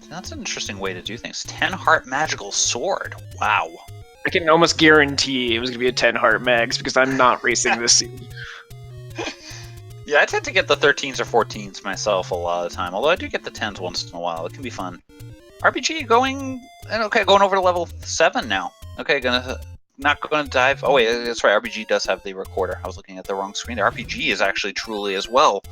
That's an interesting way to do things. 10 heart magical sword. Wow. I can almost guarantee it was going to be a 10 heart mags because I'm not racing this scene. Yeah, I tend to get the 13s or 14s myself a lot of the time, although I do get the 10s once in a while. It can be fun. RPG going over to level 7 now. Okay, not gonna dive. Oh wait, that's right. RPG does have the recorder. I was looking at the wrong screen. The RPG is actually truly as well.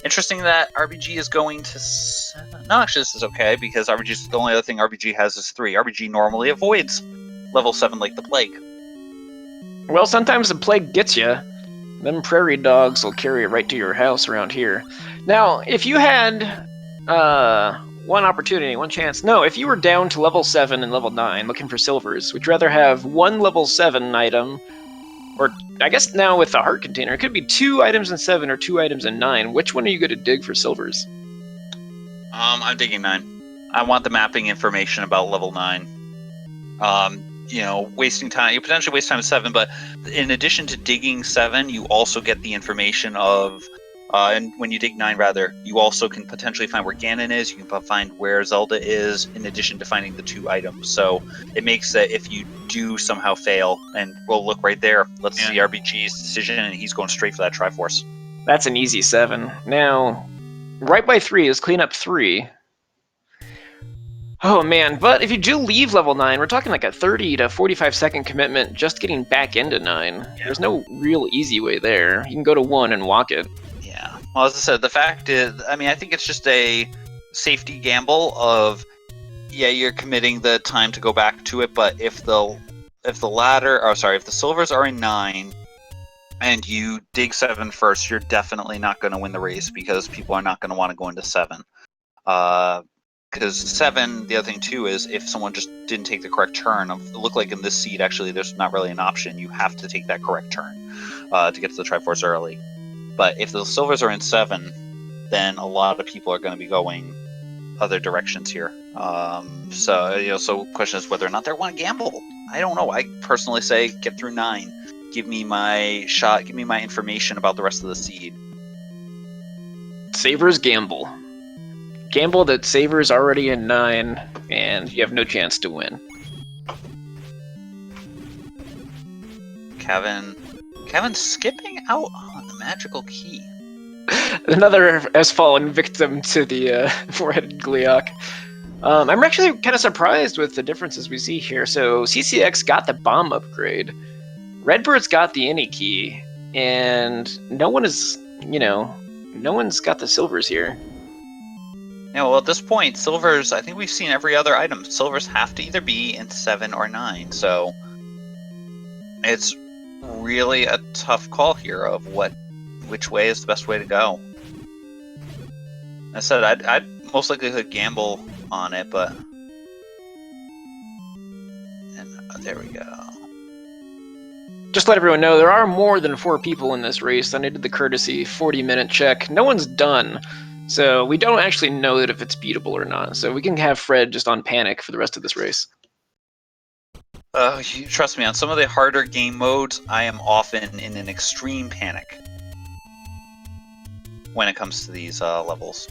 Interesting that RPG is going to 7. No, actually, this is okay because the only other thing RPG has is 3. RPG normally avoids level 7 like the plague. Well, sometimes the plague gets you. Them prairie dogs will carry it right to your house around here. Now, if you had one opportunity, one chance. No, if you were down to level 7 and level 9 looking for silvers, would you rather have one level 7 item, or I guess now with the heart container, it could be 2 items in 7 or 2 items in 9. Which one are you going to dig for silvers? I'm digging 9. I want the mapping information about level 9. Wasting time. You potentially waste time at 7, but in addition to digging 7, you also get the information of And when you dig 9, rather, you also can potentially find where Ganon is. You can find where Zelda is, in addition to finding the 2 items. So it makes that if you do somehow fail, and we'll look right there, let's see RBG's decision, and he's going straight for that Triforce. That's an easy 7. Now, right by 3 is cleanup 3. Oh man, but if you do leave level 9, we're talking like a 30 to 45 second commitment just getting back into 9. Yeah. There's no real easy way there. You can go to 1 and walk it. Yeah. Well, as I said, the fact is, I mean, I think it's just a safety gamble of, yeah, you're committing the time to go back to it, but if the silvers are in 9 and you dig 7 first, you're definitely not going to win the race because people are not going to want to go into 7. Because 7, the other thing too is if someone just didn't take the correct turn, it looked like in this seed actually there's not really an option. You have to take that correct turn to get to the Triforce early. But if the silvers are in 7, then a lot of people are going to be going other directions here. So the question is whether or not they want to gamble. I don't know. I personally say get through 9. Give me my shot. Give me my information about the rest of the seed. Savers gamble. Gamble that Saver's already in 9, and you have no chance to win. Kevin's skipping out on the magical key. Another has fallen victim to the four-headed Gleeok. I'm actually kind of surprised with the differences we see here. So CCX got the bomb upgrade, Redbird's got the any key, and no one's got the silvers here. Yeah, well, at this point, silvers, I think we've seen every other item. Silvers have to either be in 7 or 9, so it's really a tough call here of which way is the best way to go. I said I'd most likely gamble on it, but there we go. Just to let everyone know, there are more than 4 people in this race. I did the courtesy 40-minute check. No one's done. So we don't actually know that if it's beatable or not. So we can have Fred just on panic for the rest of this race. Trust me, on some of the harder game modes, I am often in an extreme panic when it comes to these levels.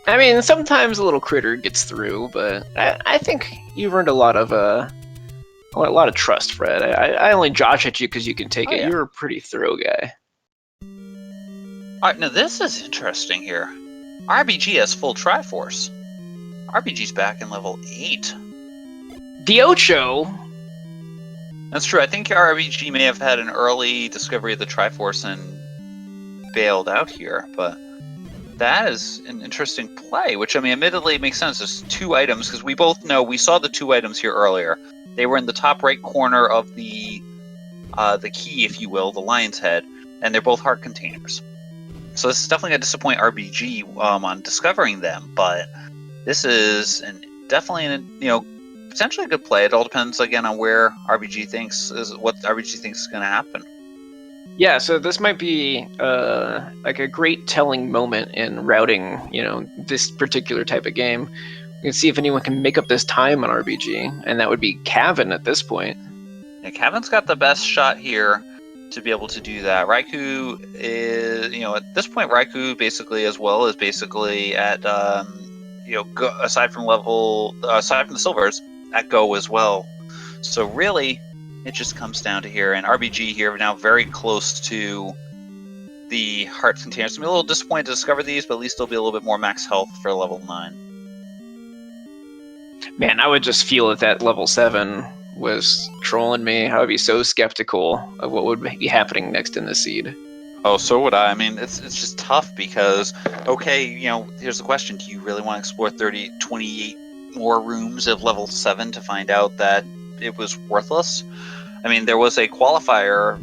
I mean, sometimes a little critter gets through, but I think you've earned a lot of trust, Fred. I only josh at you because you can take it. Yeah. You're a pretty thorough guy. Alright, now this is interesting here. RBG has full Triforce. RBG's back in level 8. The Ocho! That's true. I think RBG may have had an early discovery of the Triforce and bailed out here, but that is an interesting play, which, I mean, admittedly makes sense. There's 2 items, because we both know, we saw the 2 items here earlier. They were in the top right corner of the key, if you will, the lion's head, and they're both heart containers. So this is definitely going to disappoint RBG on discovering them, but this is definitely potentially a good play. It all depends again on where RBG thinks is going to happen. Yeah, so this might be like a great telling moment in routing, this particular type of game. We can see if anyone can make up this time on RBG, and that would be Cavan at this point. Yeah, Cavan's got the best shot here to be able to do that. Raikou is, at this point, Raikou basically as well is basically at, aside from the silvers, at go as well. So really, it just comes down to here, and RBG here now very close to the heart containers. I'm a little disappointed to discover these, but at least they'll be a little bit more max health for level 9. Man, I would just feel that level 7 was trolling me. I would be so skeptical of what would be happening next in the seed. Oh, so would I. I mean, it's just tough because, okay, here's the question. Do you really want to explore 28 more rooms of level 7 to find out that it was worthless? I mean, there was a qualifier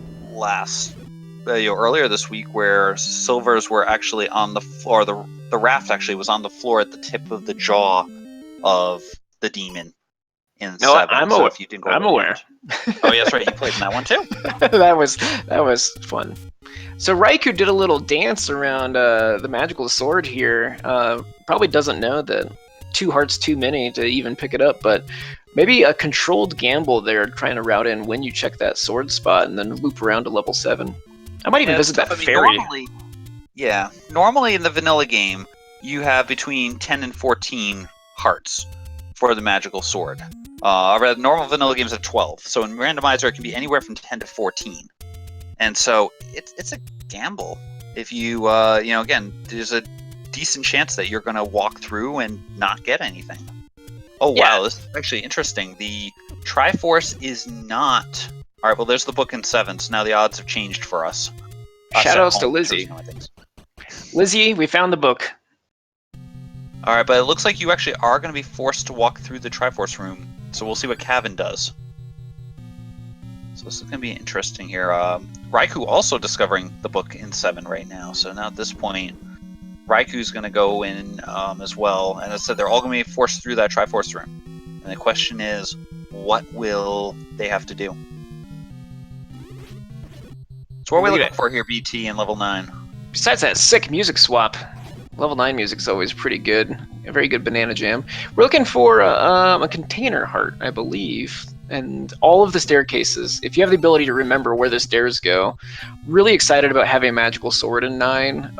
earlier this week where silvers were actually on the floor. The raft actually was on the floor at the tip of the jaw of the demon in 7. I'm so aware. If you didn't go I'm aware. Oh, yeah, that's right. You played in that one too. that was fun. So Raikou did a little dance around the magical sword here. Probably doesn't know that 2 hearts too many to even pick it up, but maybe a controlled gamble there, trying to route in when you check that sword spot and then loop around to level 7. I might even Yeah, it's visit that tough. I mean, ferry. normally in the vanilla game, you have between 10 and 14 hearts for the magical sword. Rather, normal vanilla games have 12. So in Randomizer, it can be anywhere from 10 to 14. And so it's a gamble. If you, again, there's a decent chance that you're going to walk through and not get anything. Oh, Yeah. wow, this is actually interesting. The Triforce is not... All right, well, there's the book in 7, so now the odds have changed for us. Shoutouts to Home, Lizzie. I think. Lizzie, we found the book. All right, but it looks like you actually are going to be forced to walk through the Triforce room. So we'll see what Cavan does. So this is going to be interesting here. Raikou also discovering the book in 7 right now. So now at this point, Raikou's going to go in as well. And as I said, they're all going to be forced through that Triforce room. And the question is, what will they have to do? So what are we looking for here, BT, in level 9? Besides that sick music swap, level 9 music's always pretty good. A very good banana jam. We're looking for a container heart, I believe. And all of the staircases, if you have the ability to remember where the stairs go, really excited about having a magical sword in 9.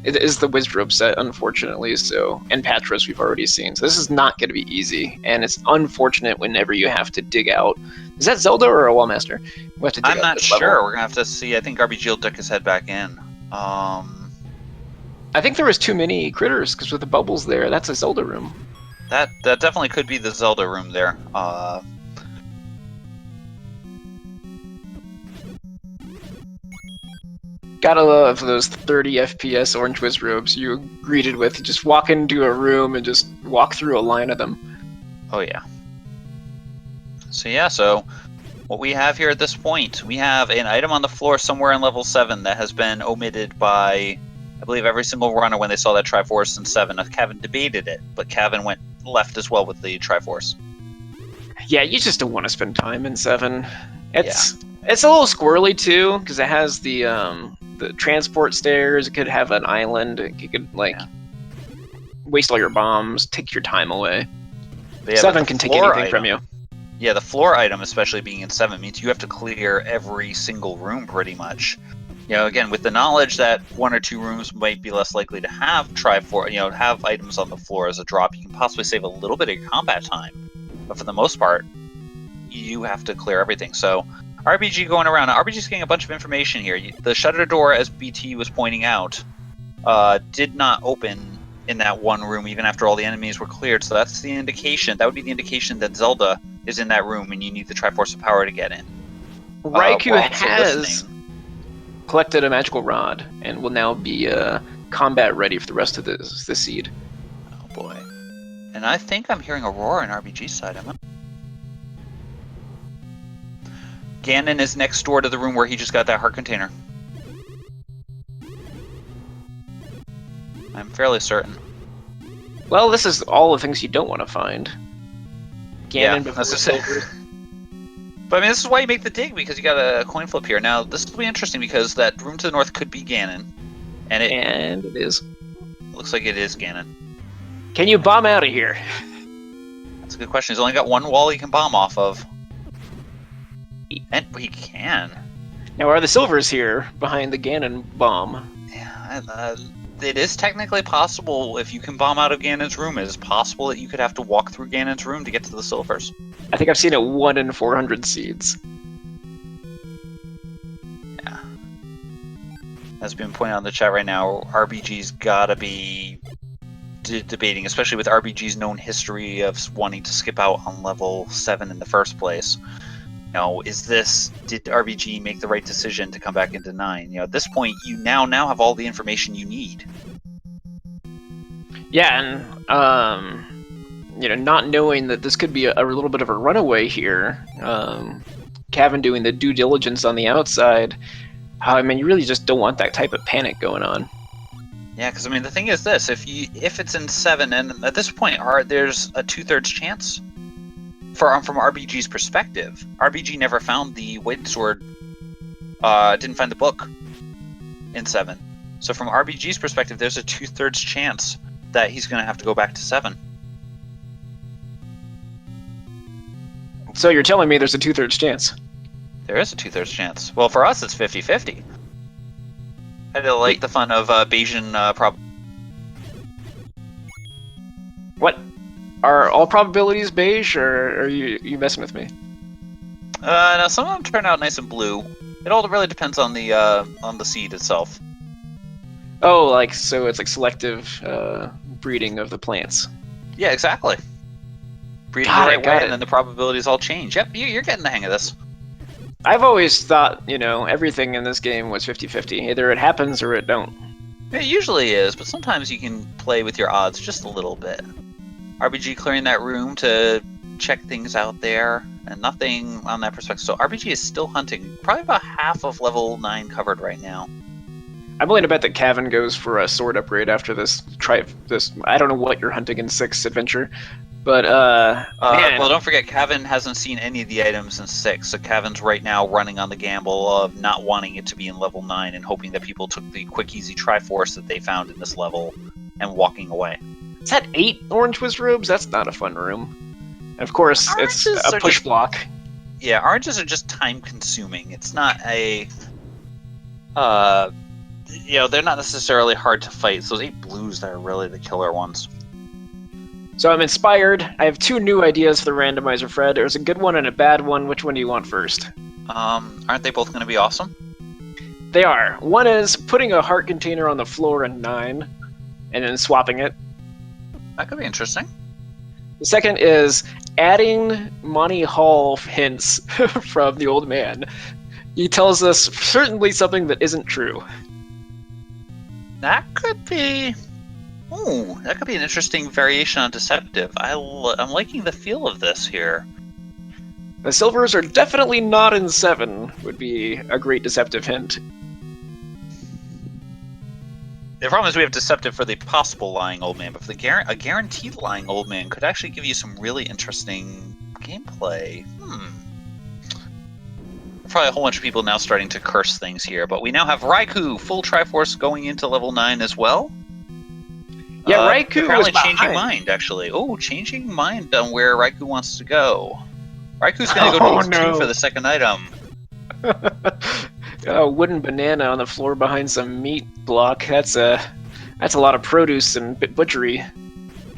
It is the Wizrobe set, unfortunately, so, and Patros we've already seen. So this is not going to be easy, and it's unfortunate whenever you have to dig out. Is that Zelda or a Wallmaster? We have to dig I'm out not this sure. level. We're going to have to see. I think RBG will duck his head back in. I think there was too many critters, because with the bubbles there, that's a Zelda room. That definitely could be the Zelda room there. Gotta love those 30 FPS orange Wizrobes you greeted with. Just walk into a room and just walk through a line of them. Oh, yeah. So what we have here at this point, we have an item on the floor somewhere in level 7 that has been omitted by, I believe, every single runner when they saw that Triforce in 7. Cavan debated it, but Cavan went left as well with the Triforce. Yeah, you just don't want to spend time in 7. It's a little squirrely too, because it has the transport stairs. It could have an island. You could waste all your bombs, take your time away. Yeah, 7 can take anything from you. Yeah, the floor item, especially being in 7, means you have to clear every single room pretty much. Again, with the knowledge that 1 or 2 rooms might be less likely to have have items on the floor as a drop, you can possibly save a little bit of your combat time. But for the most part, you have to clear everything. So RBG going around. RBG's getting a bunch of information here. The shutter door, as BT was pointing out, did not open in that one room even after all the enemies were cleared. So that's the indication. That would be the indication that Zelda is in that room and you need the Triforce of Power to get in. Raikou has collected a magical rod and will now be combat ready for the rest of the seed. Oh boy. And I think I'm hearing Aurora on RBG's side, am I? Ganon is next door to the room where he just got that heart container. I'm fairly certain. Well, this is all the things you don't want to find. Ganon before Silver. But I mean, this is why you make the dig, because you got a coin flip here. Now, this will be interesting because that room to the north could be Ganon. And it is. Looks like it is Ganon. Can you bomb out of here? That's a good question. He's only got one wall he can bomb off of. And he can. Now, are the silvers here behind the Ganon bomb? Yeah, it is technically possible if you can bomb out of Ganon's room. It is possible that you could have to walk through Ganon's room to get to the silvers. I think I've seen it 1 in 400 seeds. Yeah. As been pointed out in the chat right now, RBG's gotta be debating, especially with RBG's known history of wanting to skip out on level 7 in the first place. Did RBG make the right decision to come back into 9? At this point, you now have all the information you need. Yeah, and not knowing that this could be a little bit of a runaway here, Cavan doing the due diligence on the outside, you really just don't want that type of panic going on. Yeah, because the thing is this: if it's in 7, and at this point, there's a 2/3 chance. From RBG's perspective, RBG never found the White Sword, didn't find the book in 7. So from RBG's perspective, there's a 2/3 chance that he's going to have to go back to 7. So you're telling me there's a 2/3 chance? There is a 2/3 chance. Well, for us, it's 50-50. I like the fun of Bayesian prob. What? Are all probabilities beige, or are you messing with me? No, some of them turn out nice and blue. It all really depends on the seed itself. Oh, like, so it's like selective breeding of the plants. Yeah, exactly. Breeding the right way, and then the probabilities all change. Yep, you're getting the hang of this. I've always thought, everything in this game was 50-50. Either it happens or it don't. It usually is, but sometimes you can play with your odds just a little bit. RBG clearing that room to check things out there, and nothing on that perspective. So RBG is still hunting. Probably about half of level 9 covered right now. I'm willing to bet that Cavan goes for a sword upgrade after this. I don't know what you're hunting in 6 adventure, but man. Well, don't forget, Cavan hasn't seen any of the items in 6, so Cavan's right now running on the gamble of not wanting it to be in level 9 and hoping that people took the quick, easy Triforce that they found in this level and walking away. Is that 8 orange wizrobes? That's not a fun room. And of course, oranges it's a push block. Yeah, oranges are just time-consuming. It's not a... they're not necessarily hard to fight. It's those 8 blues that are really the killer ones. So I'm inspired. I have 2 new ideas for the randomizer, Fred. There's a good one and a bad one. Which one do you want first? Aren't they both going to be awesome? They are. One is putting a heart container on the floor in 9, and then swapping it. That could be interesting. The second is adding Monty Hall hints from the old man. He tells us certainly something that isn't true. That could be... Ooh, that could be an interesting variation on deceptive. I'm liking the feel of this here. The silvers are definitely not in 7, would be a great deceptive hint. The problem is we have deceptive for the possible lying old man, but for a guaranteed lying old man could actually give you some really interesting gameplay. Probably a whole bunch of people now starting to curse things here, but we now have Raikou, full Triforce, going into level 9 as well. Yeah, Raikou apparently was changing mind, actually. Oh, changing mind on where Raikou wants to go. Raikou's going to go to 2 for the second item. A wooden banana on the floor behind some meat block. That's a lot of produce and butchery.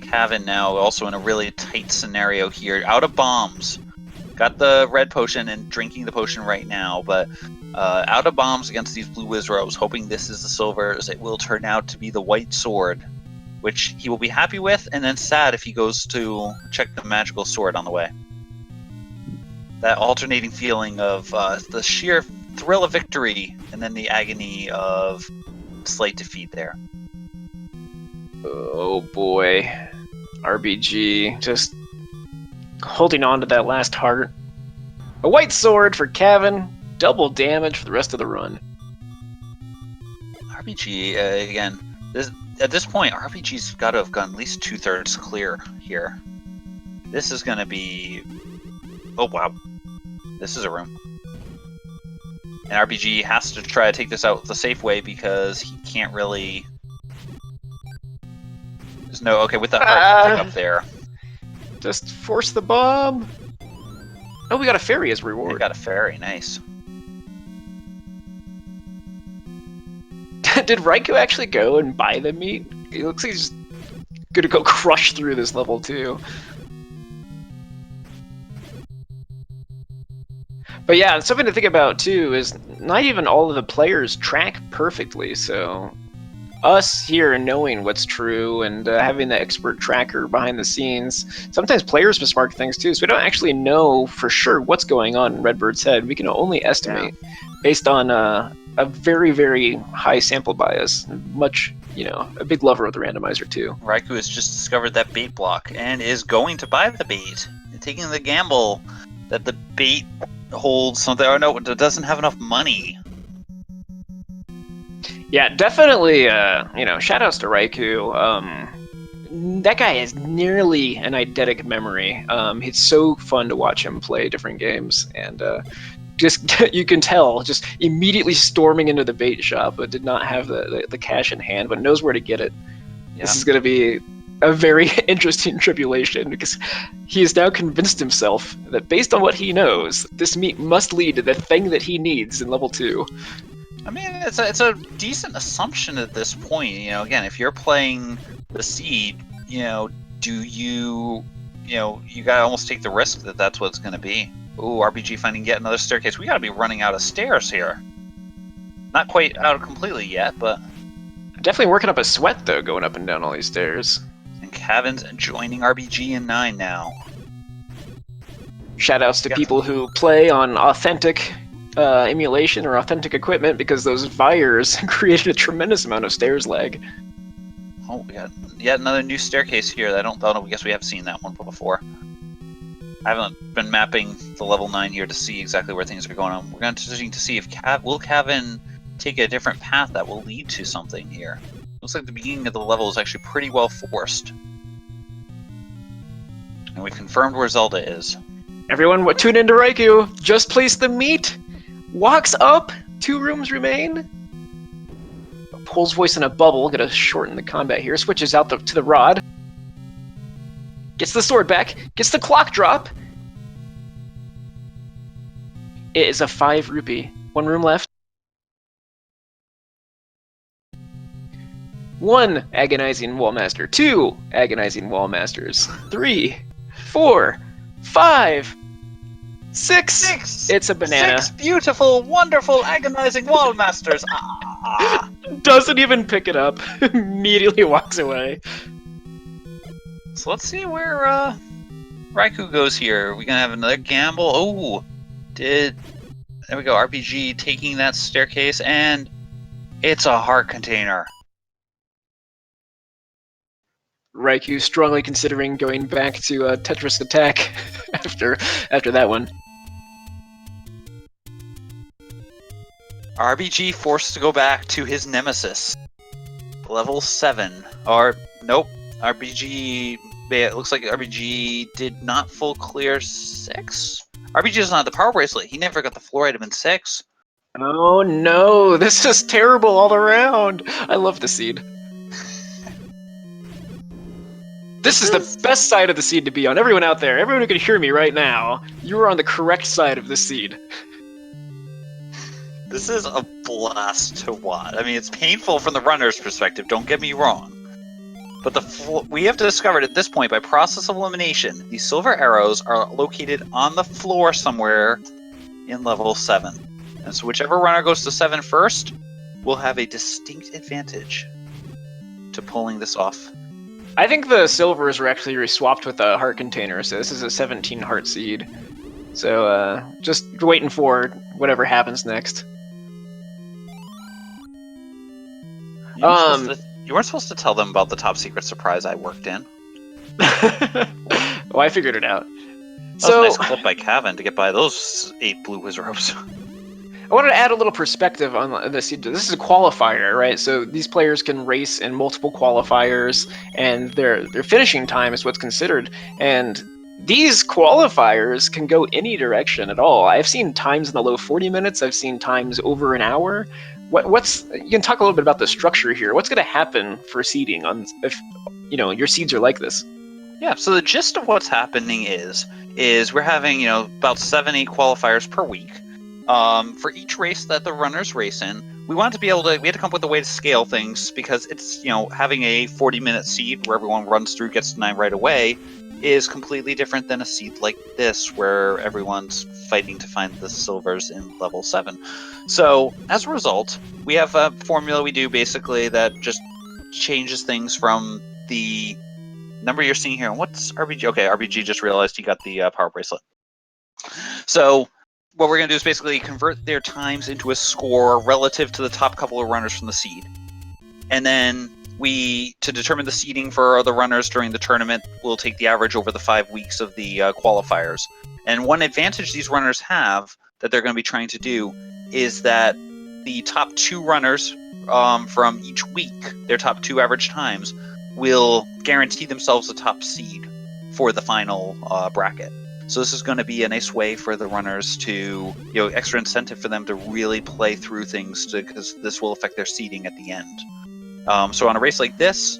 Cavan now also in a really tight scenario here. Out of bombs. Got the red potion and drinking the potion right now, but out of bombs against these blue wizrobes, hoping this is the silvers. It will turn out to be the white sword, which he will be happy with, and then sad if he goes to check the magical sword on the way. That alternating feeling of the sheer thrill of victory, and then the agony of slight defeat there. Oh boy. RBG just holding on to that last heart. A white sword for Cavan, double damage for the rest of the run. RBG, again, at this point, RBG's got to have gone at least 2/3 clear here. This is going to be... Oh, wow. This is a room. And RBG has to try to take this out the safe way because he can't really... There's no... Okay, with that heart up there. Just force the bomb. Oh, we got a fairy as reward. We got a fairy, nice. Did Raikou actually go and buy the meat? It looks like he's gonna go crush through this level too. But yeah, something to think about too is not even all of the players track perfectly, so us here knowing what's true and having the expert tracker behind the scenes, sometimes players mismark things too, so we don't actually know for sure what's going on in Redbird's head. We can only estimate based on a very, very high sample bias. Much, a big lover of the randomizer too. Raikou has just discovered that bait block and is going to buy the bait, and taking the gamble that the bait holds something, or no, it doesn't have enough money. Yeah, definitely, shout outs to Raikou. That guy has nearly an eidetic memory. It's so fun to watch him play different games, and just you can tell, just immediately storming into the bait shop, but did not have the cash in hand, but knows where to get it. Yeah. This is going to be a very interesting tribulation, because he has now convinced himself that based on what he knows, this meat must lead to the thing that he needs in level 2. I mean, it's a decent assumption at this point. You know, again, if you're playing the seed, you know, you gotta almost take the risk that that's what it's gonna be. Ooh, RPG finding yet another staircase. We gotta be running out of stairs here. Not quite out completely yet, but Definitely working up a sweat though, going up and down all these stairs. and Cavan's joining RBG in 9 now. Shoutouts to Yeah. people who play on authentic emulation or authentic equipment, because those Vires created a tremendous amount of stairs lag. Oh, we got yet another new staircase here. I guess we have seen that one before. I haven't been mapping the level 9 here to see exactly where things are going on. We're going to see if Cavan take a different path that will lead to something here. Looks like the beginning of the level is actually pretty well forced. And we've confirmed where Zelda is. Everyone, tune into Raikou. Just place the meat. Walks up. 2 rooms remain. Pulls voice in a bubble. Gonna shorten the combat here. Switches out to the rod. Gets the sword back. Gets the clock drop. It is a 5 rupee. 1 room left. 1 agonizing wallmaster. 2 agonizing wallmasters. 3, 4, 5, 6. It's a banana. 6 beautiful, wonderful, agonizing wall masters. Ah. Doesn't even pick it up. Immediately walks away. So let's see where Raikou goes here. Are we gonna have another gamble? Oh, there we go. RPG taking that staircase, and it's a heart container. Raikou strongly considering going back to Tetris Attack after that one. RBG forced to go back to his nemesis. Level 7. Or, nope. RBG... It looks like RBG did not full clear 6? RBG doesn't have the power bracelet. He never got the floor item in 6. Oh no, this is terrible all around. I love the seed. This is the best side of the seed to be on. Everyone out there, everyone who can hear me right now, you are on the correct side of the seed. This is a blast to watch. I mean, it's painful from the runner's perspective, don't get me wrong. But we have discovered at this point, by process of elimination, these silver arrows are located on the floor somewhere in level 7. And so whichever runner goes to 7 first will have a distinct advantage to pulling this off. I think the silvers were actually reswapped with a heart container, so this is a 17 heart seed. So, just waiting for whatever happens next. You weren't supposed to tell them about the top secret surprise I worked in. Well, I figured it out. That was a nice clip by Cavan to get by those 8 blue wizards. I wanted to add a little perspective on this. This is a qualifier, right? So these players can race in multiple qualifiers, and their finishing time is what's considered. And these qualifiers can go any direction at all. I've seen times in the low 40 minutes. I've seen times over an hour. You can talk a little bit about the structure here. What's going to happen for seeding if your seeds are like this? Yeah. So the gist of what's happening is we're having about 7-8 qualifiers per week. For each race that the runners race in, we had to come up with a way to scale things, because it's, having a 40-minute seed where everyone runs through, gets to 9 right away, is completely different than a seed like this, where everyone's fighting to find the silvers in level 7. So, as a result, we have a formula we do basically that just changes things from the number you're seeing here. And what's RBG? Okay, RBG just realized he got the power bracelet. So, what we're going to do is basically convert their times into a score relative to the top couple of runners from the seed. And then to determine the seeding for the runners during the tournament, we'll take the average over the 5 weeks of the qualifiers. And one advantage these runners have that they're going to be trying to do is that the top 2 runners from each week, their top 2 average times, will guarantee themselves a top seed for the final bracket. So this is going to be a nice way for the runners to, extra incentive for them to really play through things, because this will affect their seeding at the end. So on a race like this,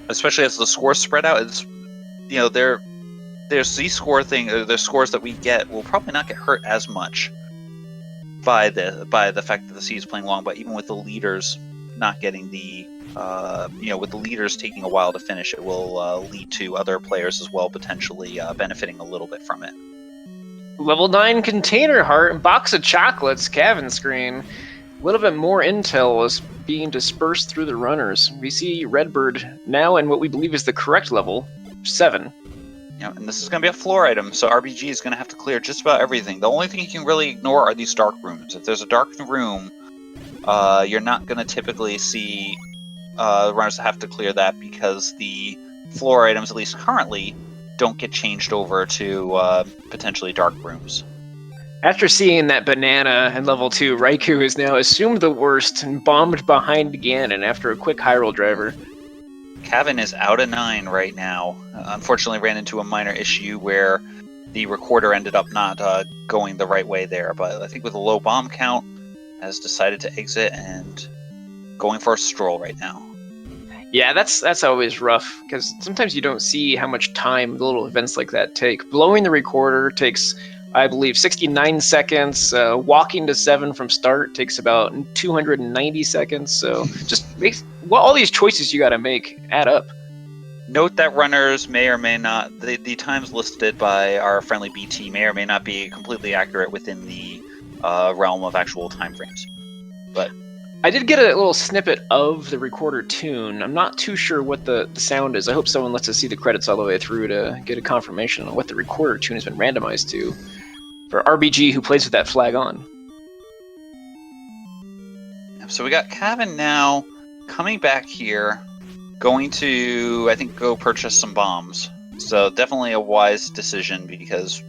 especially as the scores spread out, it's, there's the scores that we get will probably not get hurt as much. by the fact that the sea is playing long, but even with the leaders not getting the with the leaders taking a while to finish, it will lead to other players as well potentially benefiting a little bit from it. Level 9 container heart, box of chocolates, cabin screen. A little bit more intel is being dispersed through the runners. We see Redbird now in what we believe is the correct level, 7. Yeah, and this is going to be a floor item, so RBG is going to have to clear just about everything. The only thing you can really ignore are these dark rooms. If there's a dark room, you're not going to typically see runners have to clear that because the floor items, at least currently, don't get changed over to potentially dark rooms. After seeing that banana in level 2, Raikou is now assumed the worst and bombed behind Ganon after a quick high roll driver. Cavan is out of 9 right now. Unfortunately, ran into a minor issue where the recorder ended up not going the right way there, but I think with a low bomb count, has decided to exit and going for a stroll right now. Yeah, that's always rough, because sometimes you don't see how much time little events like that take. Blowing the recorder takes, I believe, 69 seconds. Walking to 7 from start takes about 290 seconds. So just all these choices you got to make add up. Note that runners may or may not, the times listed by our friendly BT may or may not be completely accurate within the realm of actual time frames. But I did get a little snippet of the recorder tune. I'm not too sure what the sound is. I hope someone lets us see the credits all the way through to get a confirmation on what the recorder tune has been randomized to for RBG, who plays with that flag on. So we got Cavan now coming back here, going to, I think, go purchase some bombs. So definitely a wise decision because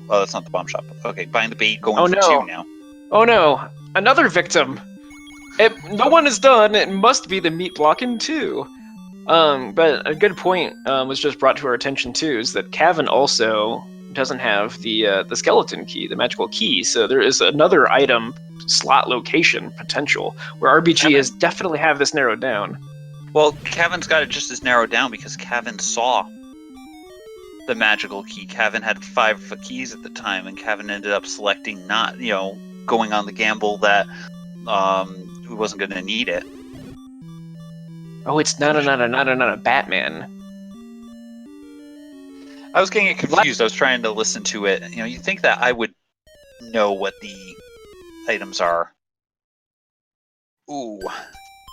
that's not the bomb shop. Okay, buying the bait, going for 2 now. Oh no, another victim. No one is done. It must be the meat blocking too. But a good point was just brought to our attention too, is that Cavan also doesn't have the skeleton key, the magical key. So there is another item slot location potential where RBG has definitely have this narrowed down. Well, Cavan's got it just as narrowed down because Cavan saw the magical key. Cavan had 5 keys at the time, and Cavan ended up selecting not, going on the gamble that he wasn't going to need it. Oh, it's not a Batman. I was getting confused. I was trying to listen to it. You'd think that I would know what the items are. Ooh.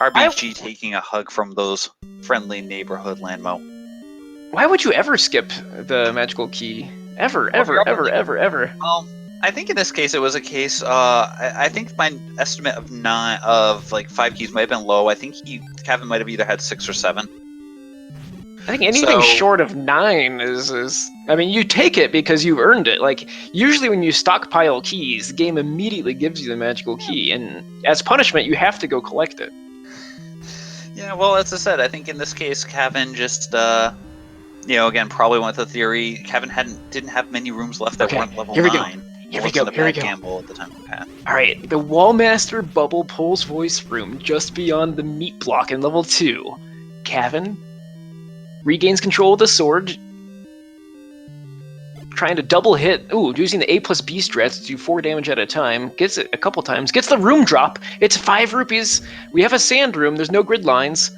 RBG taking a hug from those friendly neighborhood landmo. Why would you ever skip the magical key? Ever. I think in this case it was a case. I think my estimate of 5 keys might have been low. I think Cavan might have either had 6 or 7. I think anything short of 9 is. I mean, you take it because you've earned it. Like usually when you stockpile keys, the game immediately gives you the magical key, and as punishment, you have to go collect it. Yeah, well, as I said, I think in this case, Cavan just, again, probably went with the theory. Cavan didn't have many rooms left that weren't level 9. Here we go. Gamble at the time of the path. All right, the Wallmaster Bubble Pulse Voice Room just beyond the meat block in level 2. Cavan regains control of the sword, trying to double hit. Ooh, using the A plus B strats to do 4 damage at a time. Gets it a couple times. Gets the room drop. It's 5 rupees. We have a sand room. There's no grid lines.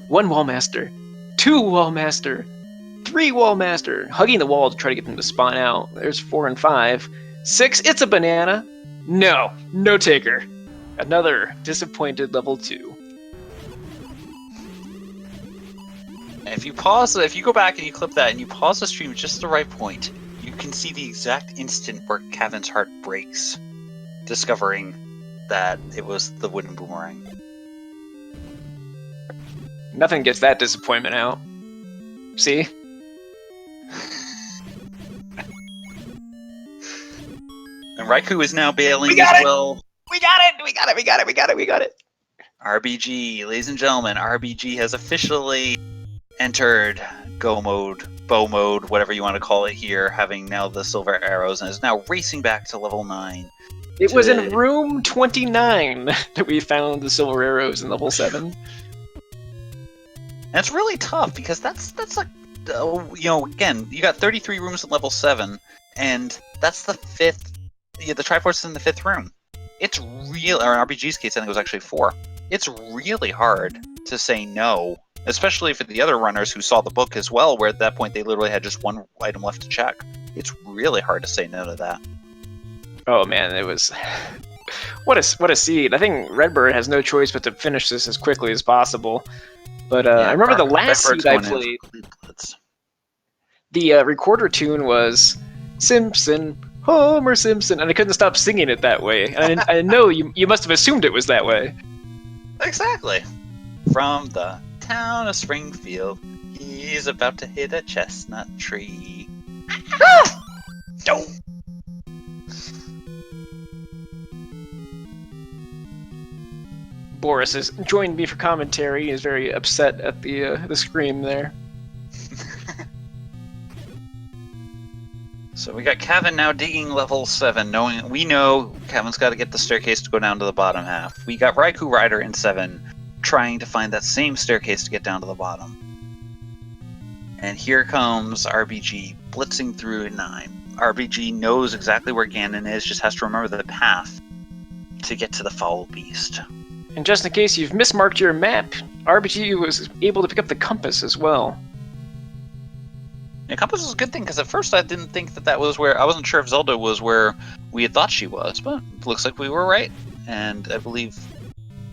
1 Wallmaster. 2 Wallmaster. 3 Wallmaster. Hugging the wall to try to get them to spawn out. There's 4 and 5. 6. It's a banana. No taker. Another disappointed level 2. If you go back and you clip that and you pause the stream at just the right point, you can see the exact instant where Cavan's heart breaks, discovering that it was the wooden boomerang. Nothing gets that disappointment out. See? And Raikou is now bailing as well. We got it! RBG, ladies and gentlemen, RBG has officially entered Go mode, Bow mode, whatever you want to call it here, having now the silver arrows, and is now racing back to level 9. It was in room 29 that we found the silver arrows in level 7. And it's really tough because that's like, again, you got 33 rooms at level 7, and that's the 5th. Yeah, the Triforce is in the 5th room. it's real. Or in RBG's case, I think it was actually 4. It's really hard to say no, especially for the other runners who saw the book as well, where at that point they literally had just one item left to check. It's really hard to say no to that. Oh man, it was what a seed. I think Redbird has no choice but to finish this as quickly as possible. But I remember the last seed I played. The recorder tune was Simpson, Homer Simpson, and I couldn't stop singing it that way. And I know you must have assumed it was that way. Exactly. From the town of Springfield, he's about to hit a chestnut tree. No. Boris has joined me for commentary. He's very upset at the scream there. So we got Kevin now digging level 7, knowing we know Kevin's got to get the staircase to go down to the bottom half. We got Raikou Rider in 7 trying to find that same staircase to get down to the bottom. And here comes RBG blitzing through in 9. RBG knows exactly where Ganon is, just has to remember the path to get to the Foul Beast. And just in case you've mismarked your map, RBG was able to pick up the compass as well. Yeah, compass is a good thing, because at first I didn't think that was where... I wasn't sure if Zelda was where we had thought she was, but it looks like we were right. And I believe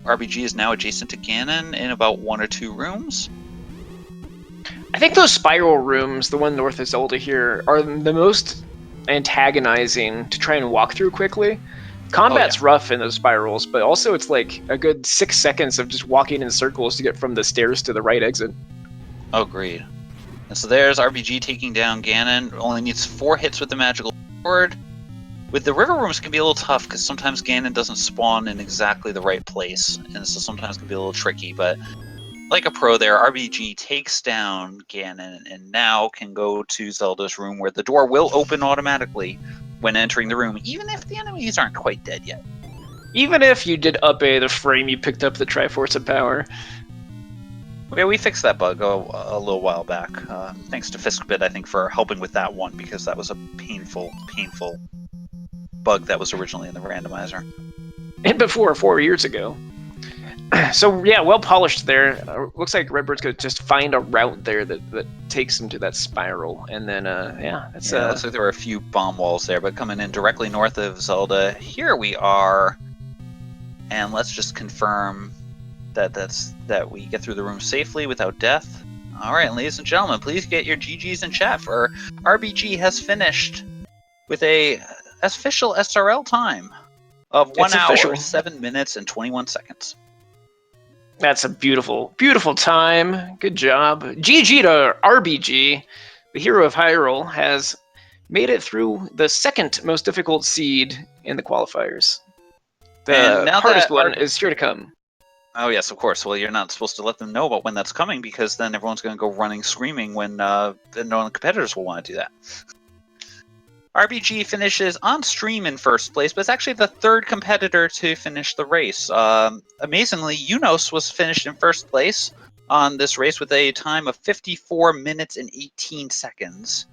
RBG is now adjacent to Ganon in about 1 or 2 rooms. I think those spiral rooms, the one north of Zelda here, are the most antagonizing to try and walk through quickly. Combat's rough in those spirals, but also it's like a good 6 seconds of just walking in circles to get from the stairs to the right exit. Agreed. And so there's RBG taking down Ganon. Only needs 4 hits with the magical sword. With the river rooms, it can be a little tough because sometimes Ganon doesn't spawn in exactly the right place, and so sometimes it can be a little tricky. But like a pro there, RBG takes down Ganon and now can go to Zelda's room, where the door will open automatically when entering the room, even if the enemies aren't quite dead yet. Even if you did up A the frame you picked up the Triforce of Power. Yeah, we fixed that bug a little while back. Thanks to Fiskbit, I think, for helping with that one, because that was a painful bug that was originally in the randomizer. And before, 4 years ago. So yeah, well polished there. Looks like Redbird's gonna just find a route there that takes him to that spiral, and then looks like there were a few bomb walls there, but coming in directly north of Zelda, here we are, and let's just confirm that we get through the room safely without death. All right, ladies and gentlemen, please get your GGs in chat for RBG has finished with a official SRL time of 1 hour, 7 minutes, and 21 seconds. That's a beautiful, beautiful time. Good job. GG to RBG. The hero of Hyrule has made it through the second most difficult seed in the qualifiers. The hardest one is here to come. Oh, yes, of course. Well, you're not supposed to let them know about when that's coming, because then everyone's going to go running screaming when no competitors will want to do that. RBG finishes on stream in first place, but it's actually the 3rd competitor to finish the race. Amazingly, Unos was finished in first place on this race with a time of 54 minutes and 18 seconds.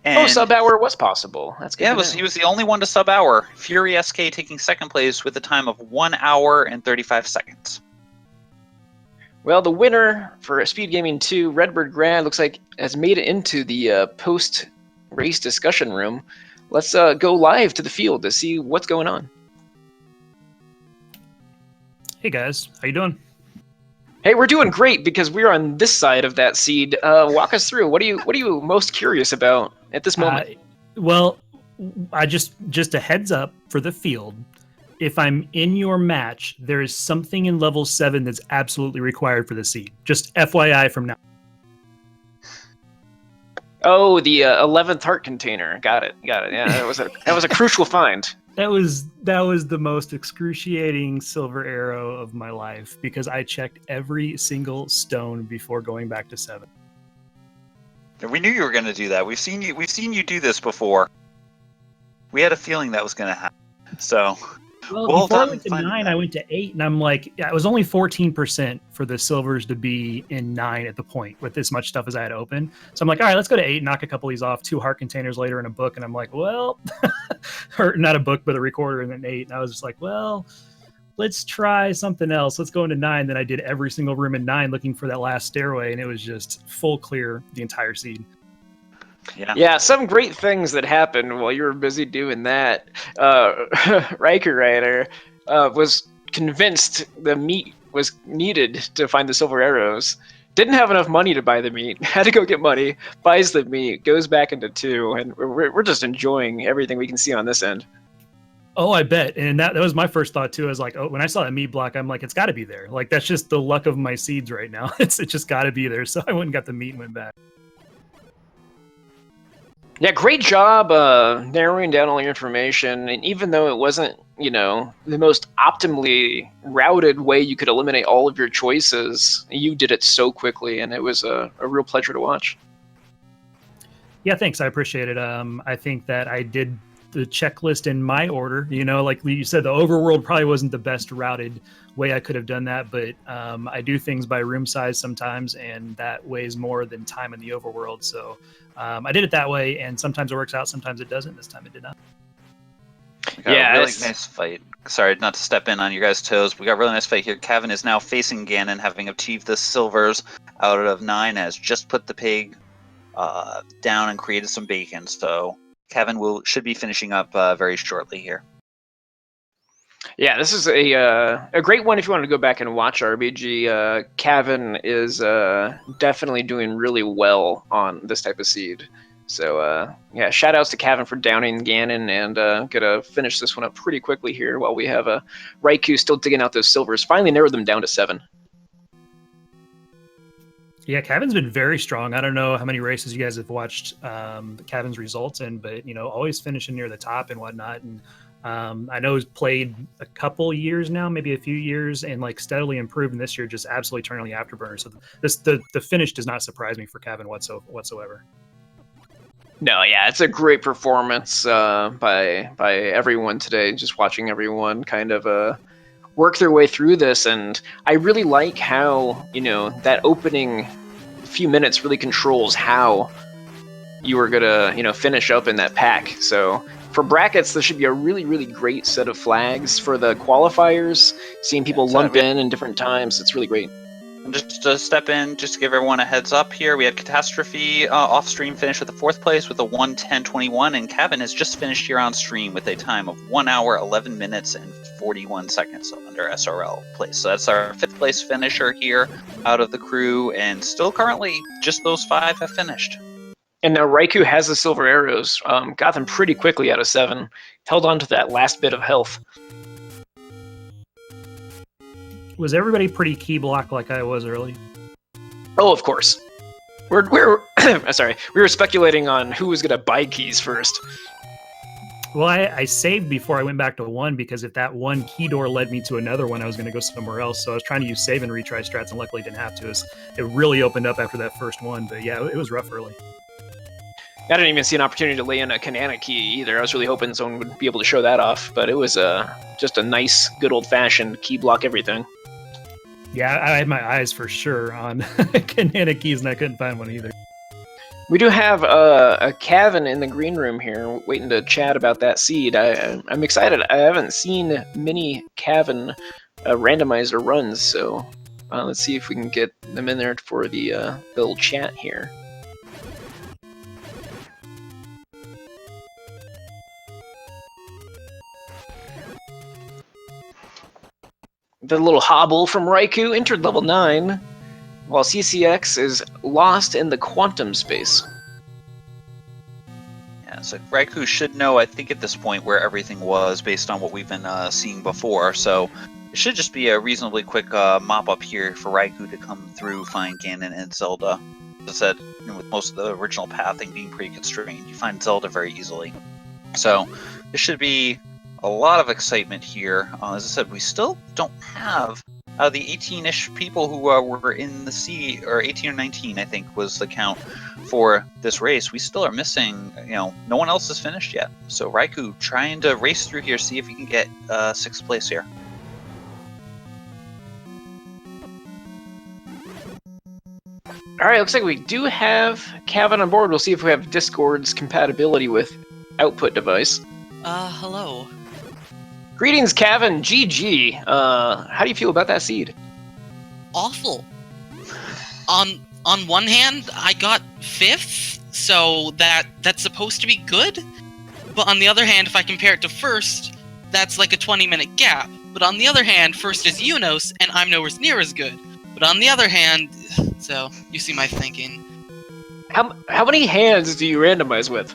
And sub-hour was possible. That's good. Yeah, he was the only one to sub-hour. Fury SK taking 2nd place with a time of 1 hour and 35 seconds. Well, the winner for Speed Gaming 2, Redbird Grand, looks like has made it into the post-race discussion room. Let's go live to the field to see what's going on. Hey guys, how you doing? Hey, we're doing great because we're on this side of that seed. Walk us through. What are you most curious about at this moment? Well, I just a heads up for the field. If I'm in your match, there is something in level 7 that's absolutely required for the seed. Just FYI from now. Oh, the 11th heart container. Got it. Yeah, that was a crucial find. That was the most excruciating silver arrow of my life, because I checked every single stone before going back to 7. We knew you were going to do that. We've seen you do this before. We had a feeling that was going to happen. So Well, Well before I done went to finding 9, that. I went to 8, and I'm like, yeah, it was only 14% for the silvers to be in 9 at the point with as much stuff as I had open. So I'm like, all right, let's go to 8, knock a couple of these off, 2 heart containers later in a book, and I'm like, well, or not a book, but a recorder, and then 8. And I was just like, well, let's try something else. Let's go into 9. Then I did every single room in 9 looking for that stast stairway, and it was just full clear the entire seed. Yeah, some great things that happened while you were busy doing that. Riker Rider was convinced the meat was needed to find the silver arrows. Didn't have enough money to buy the meat. Had to go get money. Buys the meat. Goes back into 2, and we're just enjoying everything we can see on this end. Oh, I bet. And that was my first thought too. I was like, oh, when I saw that meat block, I'm like, it's got to be there. Like that's just the luck of my seeds right now. It's just got to be there. So I went and got the meat and went back. Yeah, great job narrowing down all your information. And even though it wasn't, the most optimally routed way you could eliminate all of your choices, you did it so quickly, and it was a real pleasure to watch. Yeah, thanks. I appreciate it. I think that I did the checklist in my order. Like you said, the overworld probably wasn't the best routed way I could have done that, but I do things by room size sometimes, and that weighs more than time in the overworld. So I did it that way, and sometimes it works out, sometimes it doesn't. This time it did not. We got a really nice fight. Sorry, not to step in on your guys' toes. We got a really nice fight here. Kevin is now facing Ganon, having achieved the silvers out of 9, has just put the pig down and created some bacon. So Kevin should be finishing up very shortly here. Yeah, this is a great one if you want to go back and watch RBG. Kevin is definitely doing really well on this type of seed. So yeah, shout outs to Kevin for downing Ganon, and gonna finish this one up pretty quickly here while we have Raikou still digging out those silvers. Finally narrowed them down to 7. Yeah, Kevin's been very strong. I don't know how many races you guys have watched Kevin's results in, but always finishing near the top and whatnot. And I know he's played a couple years now, maybe a few years, and like steadily improved. And this year, just absolutely turning the afterburner. So the finish does not surprise me for Kevin whatsoever. No, yeah, it's a great performance by everyone today. Just watching everyone kind of work their way through this, and I really like how that opening few minutes really controls how you are gonna finish up in that pack. So for brackets, this should be a really, really great set of flags. For the qualifiers, seeing people lump in different times, it's really great. And just to step in, just to give everyone a heads up here, we had Catastrophe off-stream finish with the 4th place with a 1:10:21, and Kevin has just finished here on stream with a time of 1 hour, 11 minutes, and 41 seconds under SRL place. So that's our 5th place finisher here out of the crew, and still currently just those 5 have finished. And now Raikou has the silver arrows, got them pretty quickly out of 7, held on to that last bit of health. Was everybody pretty key block like I was early? Oh, of course. We're sorry. We were speculating on who was going to buy keys first. Well, I saved before I went back to 1, because if that one key door led me to another one, I was going to go somewhere else. So I was trying to use save and retry strats, and luckily didn't have to. It really opened up after that first one. But yeah, it was rough early. I didn't even see an opportunity to lay in a Kanana key either. I was really hoping someone would be able to show that off, but it was just a nice, good old-fashioned key block everything. Yeah, I had my eyes for sure on Kanana keys, and I couldn't find one either. We do have a Kevin in the green room here, waiting to chat about that seed. I'm excited. I haven't seen many Kevin randomizer runs, so let's see if we can get them in there for the little chat here. The little hobble from Raikou entered level 9, while CCX is lost in the quantum space. Yeah, so Raikou should know, I think, at this point where everything was based on what we've been seeing before. So it should just be a reasonably quick mop up here for Raikou to come through, find Ganon and Zelda. As I said, with most of the original pathing being pretty constrained, you find Zelda very easily. So this should be a lot of excitement here. As I said, we still don't have the 18-ish people who were in the seed, or 18 or 19, I think was the count for this race, we still are missing, no one else has finished yet. So Raikou trying to race through here, see if he can get 6th place here. All right, looks like we do have Kevin on board. We'll see if we have Discord's compatibility with output device. Hello. Greetings, Kevin. GG. How do you feel about that seed? Awful. On one hand, I got 5th, so that's supposed to be good. But on the other hand, if I compare it to 1st, that's like a 20-minute gap. But on the other hand, 1st is Unos, and I'm nowhere near as good. But on the other hand, so you see my thinking. How many hands do you randomize with?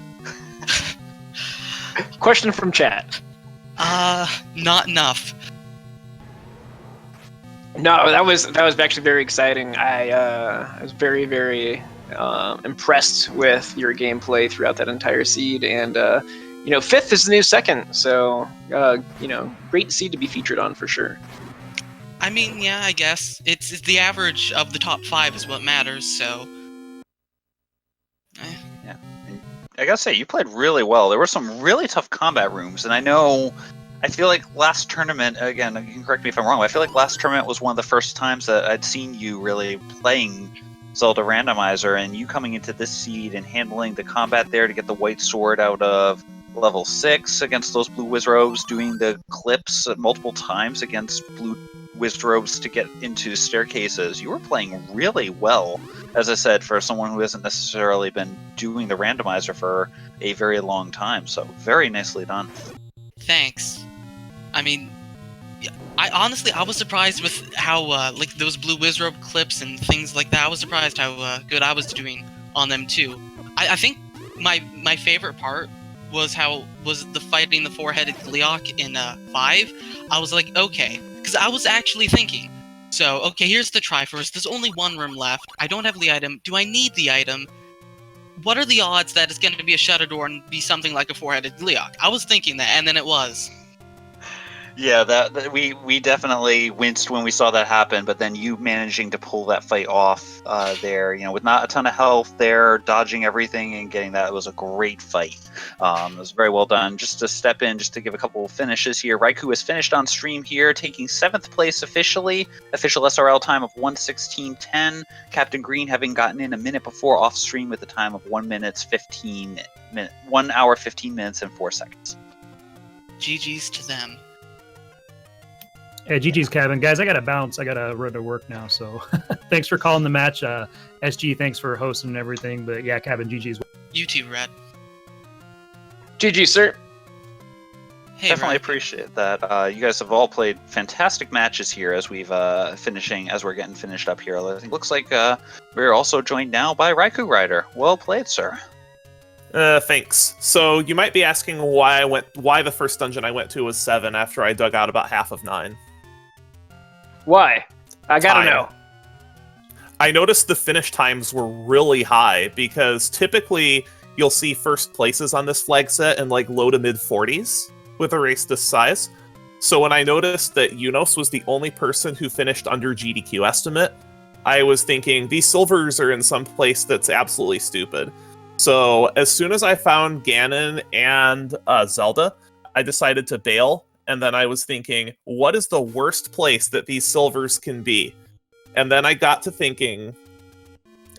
Question from chat. Not enough. No, that was actually very exciting. I was very, very impressed with your gameplay throughout that entire seed, and 5th is the new 2nd, so great seed to be featured on for sure. I mean, yeah, I guess it's the average of the top 5 is what matters. So. Yeah, and I gotta say, you played really well. There were some really tough combat rooms, and I feel like last tournament, again, you can correct me if I'm wrong, but I feel like last tournament was one of the first times that I'd seen you really playing Zelda Randomizer, and you coming into this seed and handling the combat there to get the white sword out of level 6 against those blue Wizrobes, doing the clips multiple times against blue Wizrobes to get into staircases. You were playing really well, as I said, for someone who hasn't necessarily been doing the Randomizer for a very long time, so very nicely done. Thanks. I mean, I was surprised with how like those blue Wizrobe clips and things like that. I was surprised how good I was doing on them too. I think my favorite part was the fighting the 4-headed Gleeok in 5. I was like, okay, because I was actually thinking, so okay, here's the Triforce. There's only one room left. I don't have the item. Do I need the item? What are the odds that it's going to be a shutter door and be something like a 4-headed Gleeok? I was thinking that, and then it was. Yeah, that we definitely winced when we saw that happen, but then you managing to pull that fight off there, with not a ton of health there, dodging everything and getting that, was a great fight. It was very well done. Just to step in, just to give a couple of finishes here, Raikou has finished on stream here, taking 7th place officially, official SRL time of 1:16:10. Captain Green having gotten in a minute before off stream with a time of 1 hour 15 minutes and 4 seconds. GG's to them. Hey, GG's Kevin. Guys, I got to bounce. I got to run to work now. So thanks for calling the match. SG, thanks for hosting and everything. But yeah, Kevin, GG's. You too, Red. GG, sir. Hey, Definitely Red. appreciate that. You guys have all played fantastic matches here as we're getting finished up here. It looks like we're also joined now by Raikou Rider. Well played, sir. Thanks. So you might be asking why the first dungeon I went to was 7 after I dug out about half of 9. Why? I gotta Time. know. I noticed the finish times were really high because typically you'll see first places on this flag set in like low to mid 40s with a race this size. So when I noticed that Unos was the only person who finished under GDQ estimate, I was thinking these silvers are in some place that's absolutely stupid. So as soon as I found Ganon and Zelda, I decided to bail. And then I was thinking, what is the worst place that these silvers can be? And then I got to thinking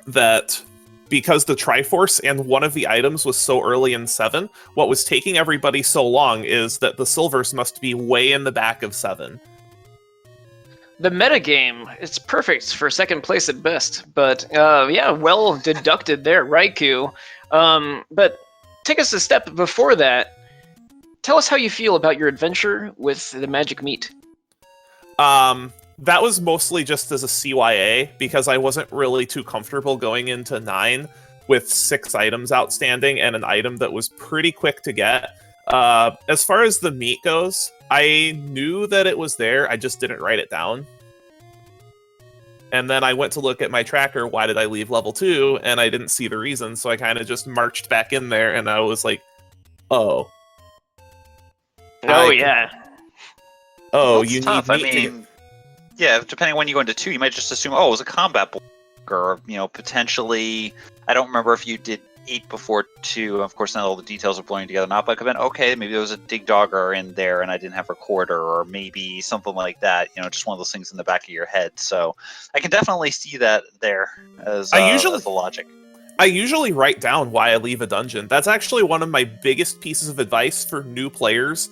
that because the Triforce and one of the items was so early in 7, what was taking everybody so long is that the silvers must be way in the back of 7. The metagame, it's perfect for 2nd place at best. But yeah, well deducted there, Raikou. But take us a step before that. Tell us how you feel about your adventure with the magic meat. That was mostly just as a CYA, because I wasn't really too comfortable going into 9 with 6 items outstanding and an item that was pretty quick to get. As far as the meat goes, I knew that it was there, I just didn't write it down. And then I went to look at my tracker, why did I leave level 2, and I didn't see the reason, so I kind of just marched back in there, and I was like, oh. Oh, yeah. Oh, That's you tough. need meat to get... Yeah, depending on when you go into 2, you might just assume, oh, it was a combat block, or potentially. I don't remember if you did 8 before 2. Of course, not all the details are blurring together. Not, but okay, maybe there was a dig dogger in there, and I didn't have recorder, or maybe something like that. Just one of those things in the back of your head. So I can definitely see that there as as the logic. I usually write down why I leave a dungeon. That's actually one of my biggest pieces of advice for new players.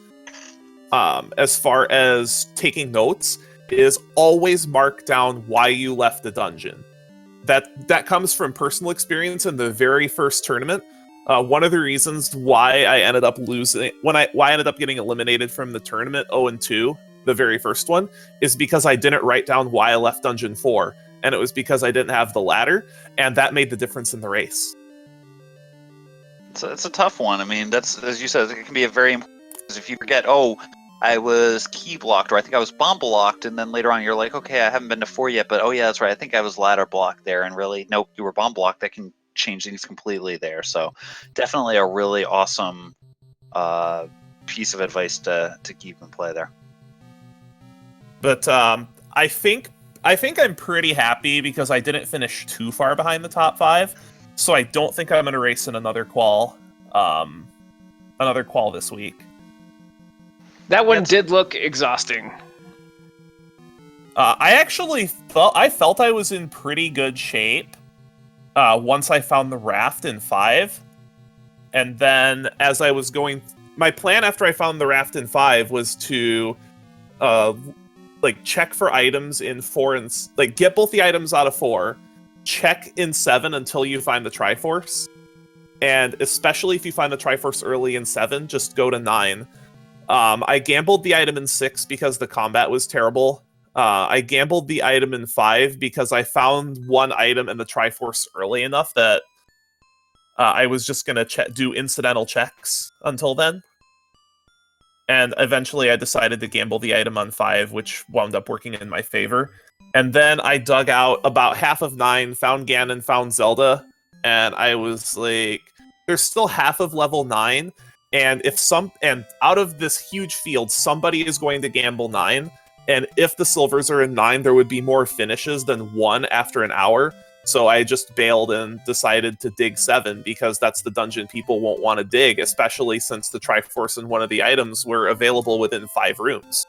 As far as taking notes, is always mark down why you left the dungeon. That comes from personal experience in the very first tournament. One of the reasons why I ended up losing, why I ended up getting eliminated from the tournament 0-2, the very first one, is because I didn't write down why I left Dungeon 4, and it was because I didn't have the ladder, and that made the difference in the race. It's a tough one. I mean, that's, as you said, it can be a very important, because if you forget, I was key blocked, or I think I was bomb blocked, and then later on you're like, okay, I haven't been to 4 yet, but oh yeah, that's right, I think I was ladder blocked there, and really, nope, you were bomb blocked. That can change things completely there. So definitely a really awesome piece of advice to keep in play there. But I think I'm pretty happy because I didn't finish too far behind the top 5, so I don't think I'm going to race in another qual this week. That one did look exhausting. I felt I was in pretty good shape once I found the raft in 5. And then as I was going... My plan after I found the raft in 5 was to check for items in 4 and... get both the items out of 4, check in 7 until you find the Triforce. And especially if you find the Triforce early in 7, just go to 9. I gambled the item in 6 because the combat was terrible. I gambled the item in 5 because I found one item in the Triforce early enough that I was just going to do incidental checks until then. And eventually I decided to gamble the item on 5, which wound up working in my favor. And then I dug out about half of 9, found Ganon, found Zelda, and I was like, there's still half of level 9. And out of this huge field, somebody is going to gamble 9. And if the silvers are in 9, there would be more finishes than 1 after an hour. So I just bailed and decided to dig 7 because that's the dungeon people won't want to dig, especially since the Triforce and one of the items were available within 5 rooms.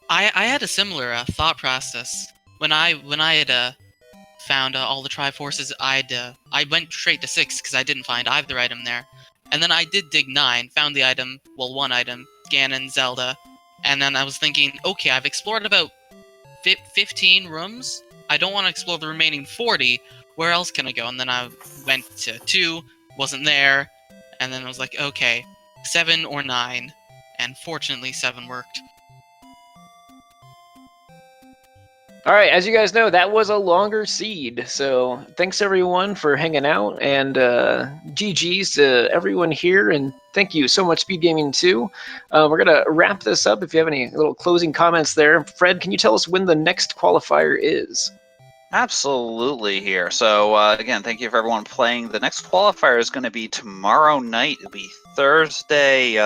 I had a similar thought process when I had found all the Triforces. I went straight to 6 because I didn't find either item there. And then I did dig 9, found the item, one item, Ganon, Zelda, and then I was thinking, okay, I've explored about 15 rooms, I don't want to explore the remaining 40, where else can I go? And then I went to 2, wasn't there, and then I was like, okay, 7 or 9, and fortunately 7 worked. All right, as you guys know, that was a longer seed. So thanks everyone for hanging out, and GG's to everyone here, and thank you so much, Speed Gaming 2. We're gonna wrap this up. If you have any little closing comments there, Fred, can you tell us when the next qualifier is? Absolutely here. So again, thank you for everyone playing. The next qualifier is going to be tomorrow night. It'll be Thursday,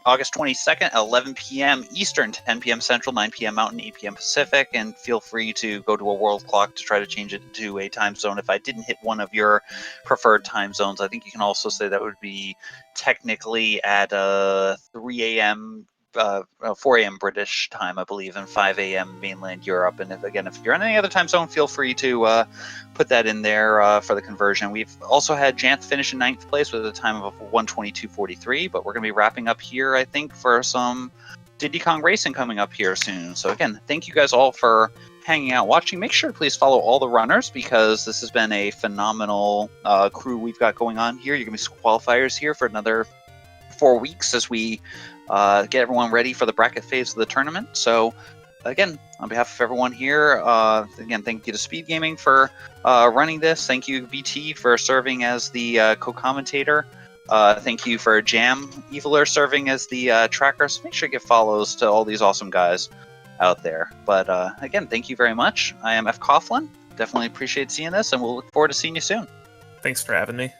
August 22nd at 11 p.m. Eastern, 10 p.m. Central, 9 p.m. Mountain, 8 p.m. Pacific, and feel free to go to a world clock to try to change it to a time zone. If I didn't hit one of your preferred time zones, I think you can also say that would be technically at 3 a.m., 4 a.m. British time, I believe, and 5 a.m. mainland Europe. And if you're in any other time zone, feel free to put that in there for the conversion. We've also had Janth finish in 9th place with a time of 1:22.43, but we're going to be wrapping up here, I think, for some Diddy Kong racing coming up here soon. So again, thank you guys all for hanging out, watching. Make sure to please follow all the runners, because this has been a phenomenal crew we've got going on here. You're going to be some qualifiers here for another 4 weeks as we get everyone ready for the bracket phase of the tournament. So again, on behalf of everyone here, again, thank you to Speed Gaming for running this. Thank you, VT, for serving as the co-commentator. Thank you for Jam Eviler serving as the tracker. So make sure you give follows to all these awesome guys out there. But again, thank you very much. I am F. Coughlin. Definitely appreciate seeing this, and we'll look forward to seeing you soon. Thanks for having me.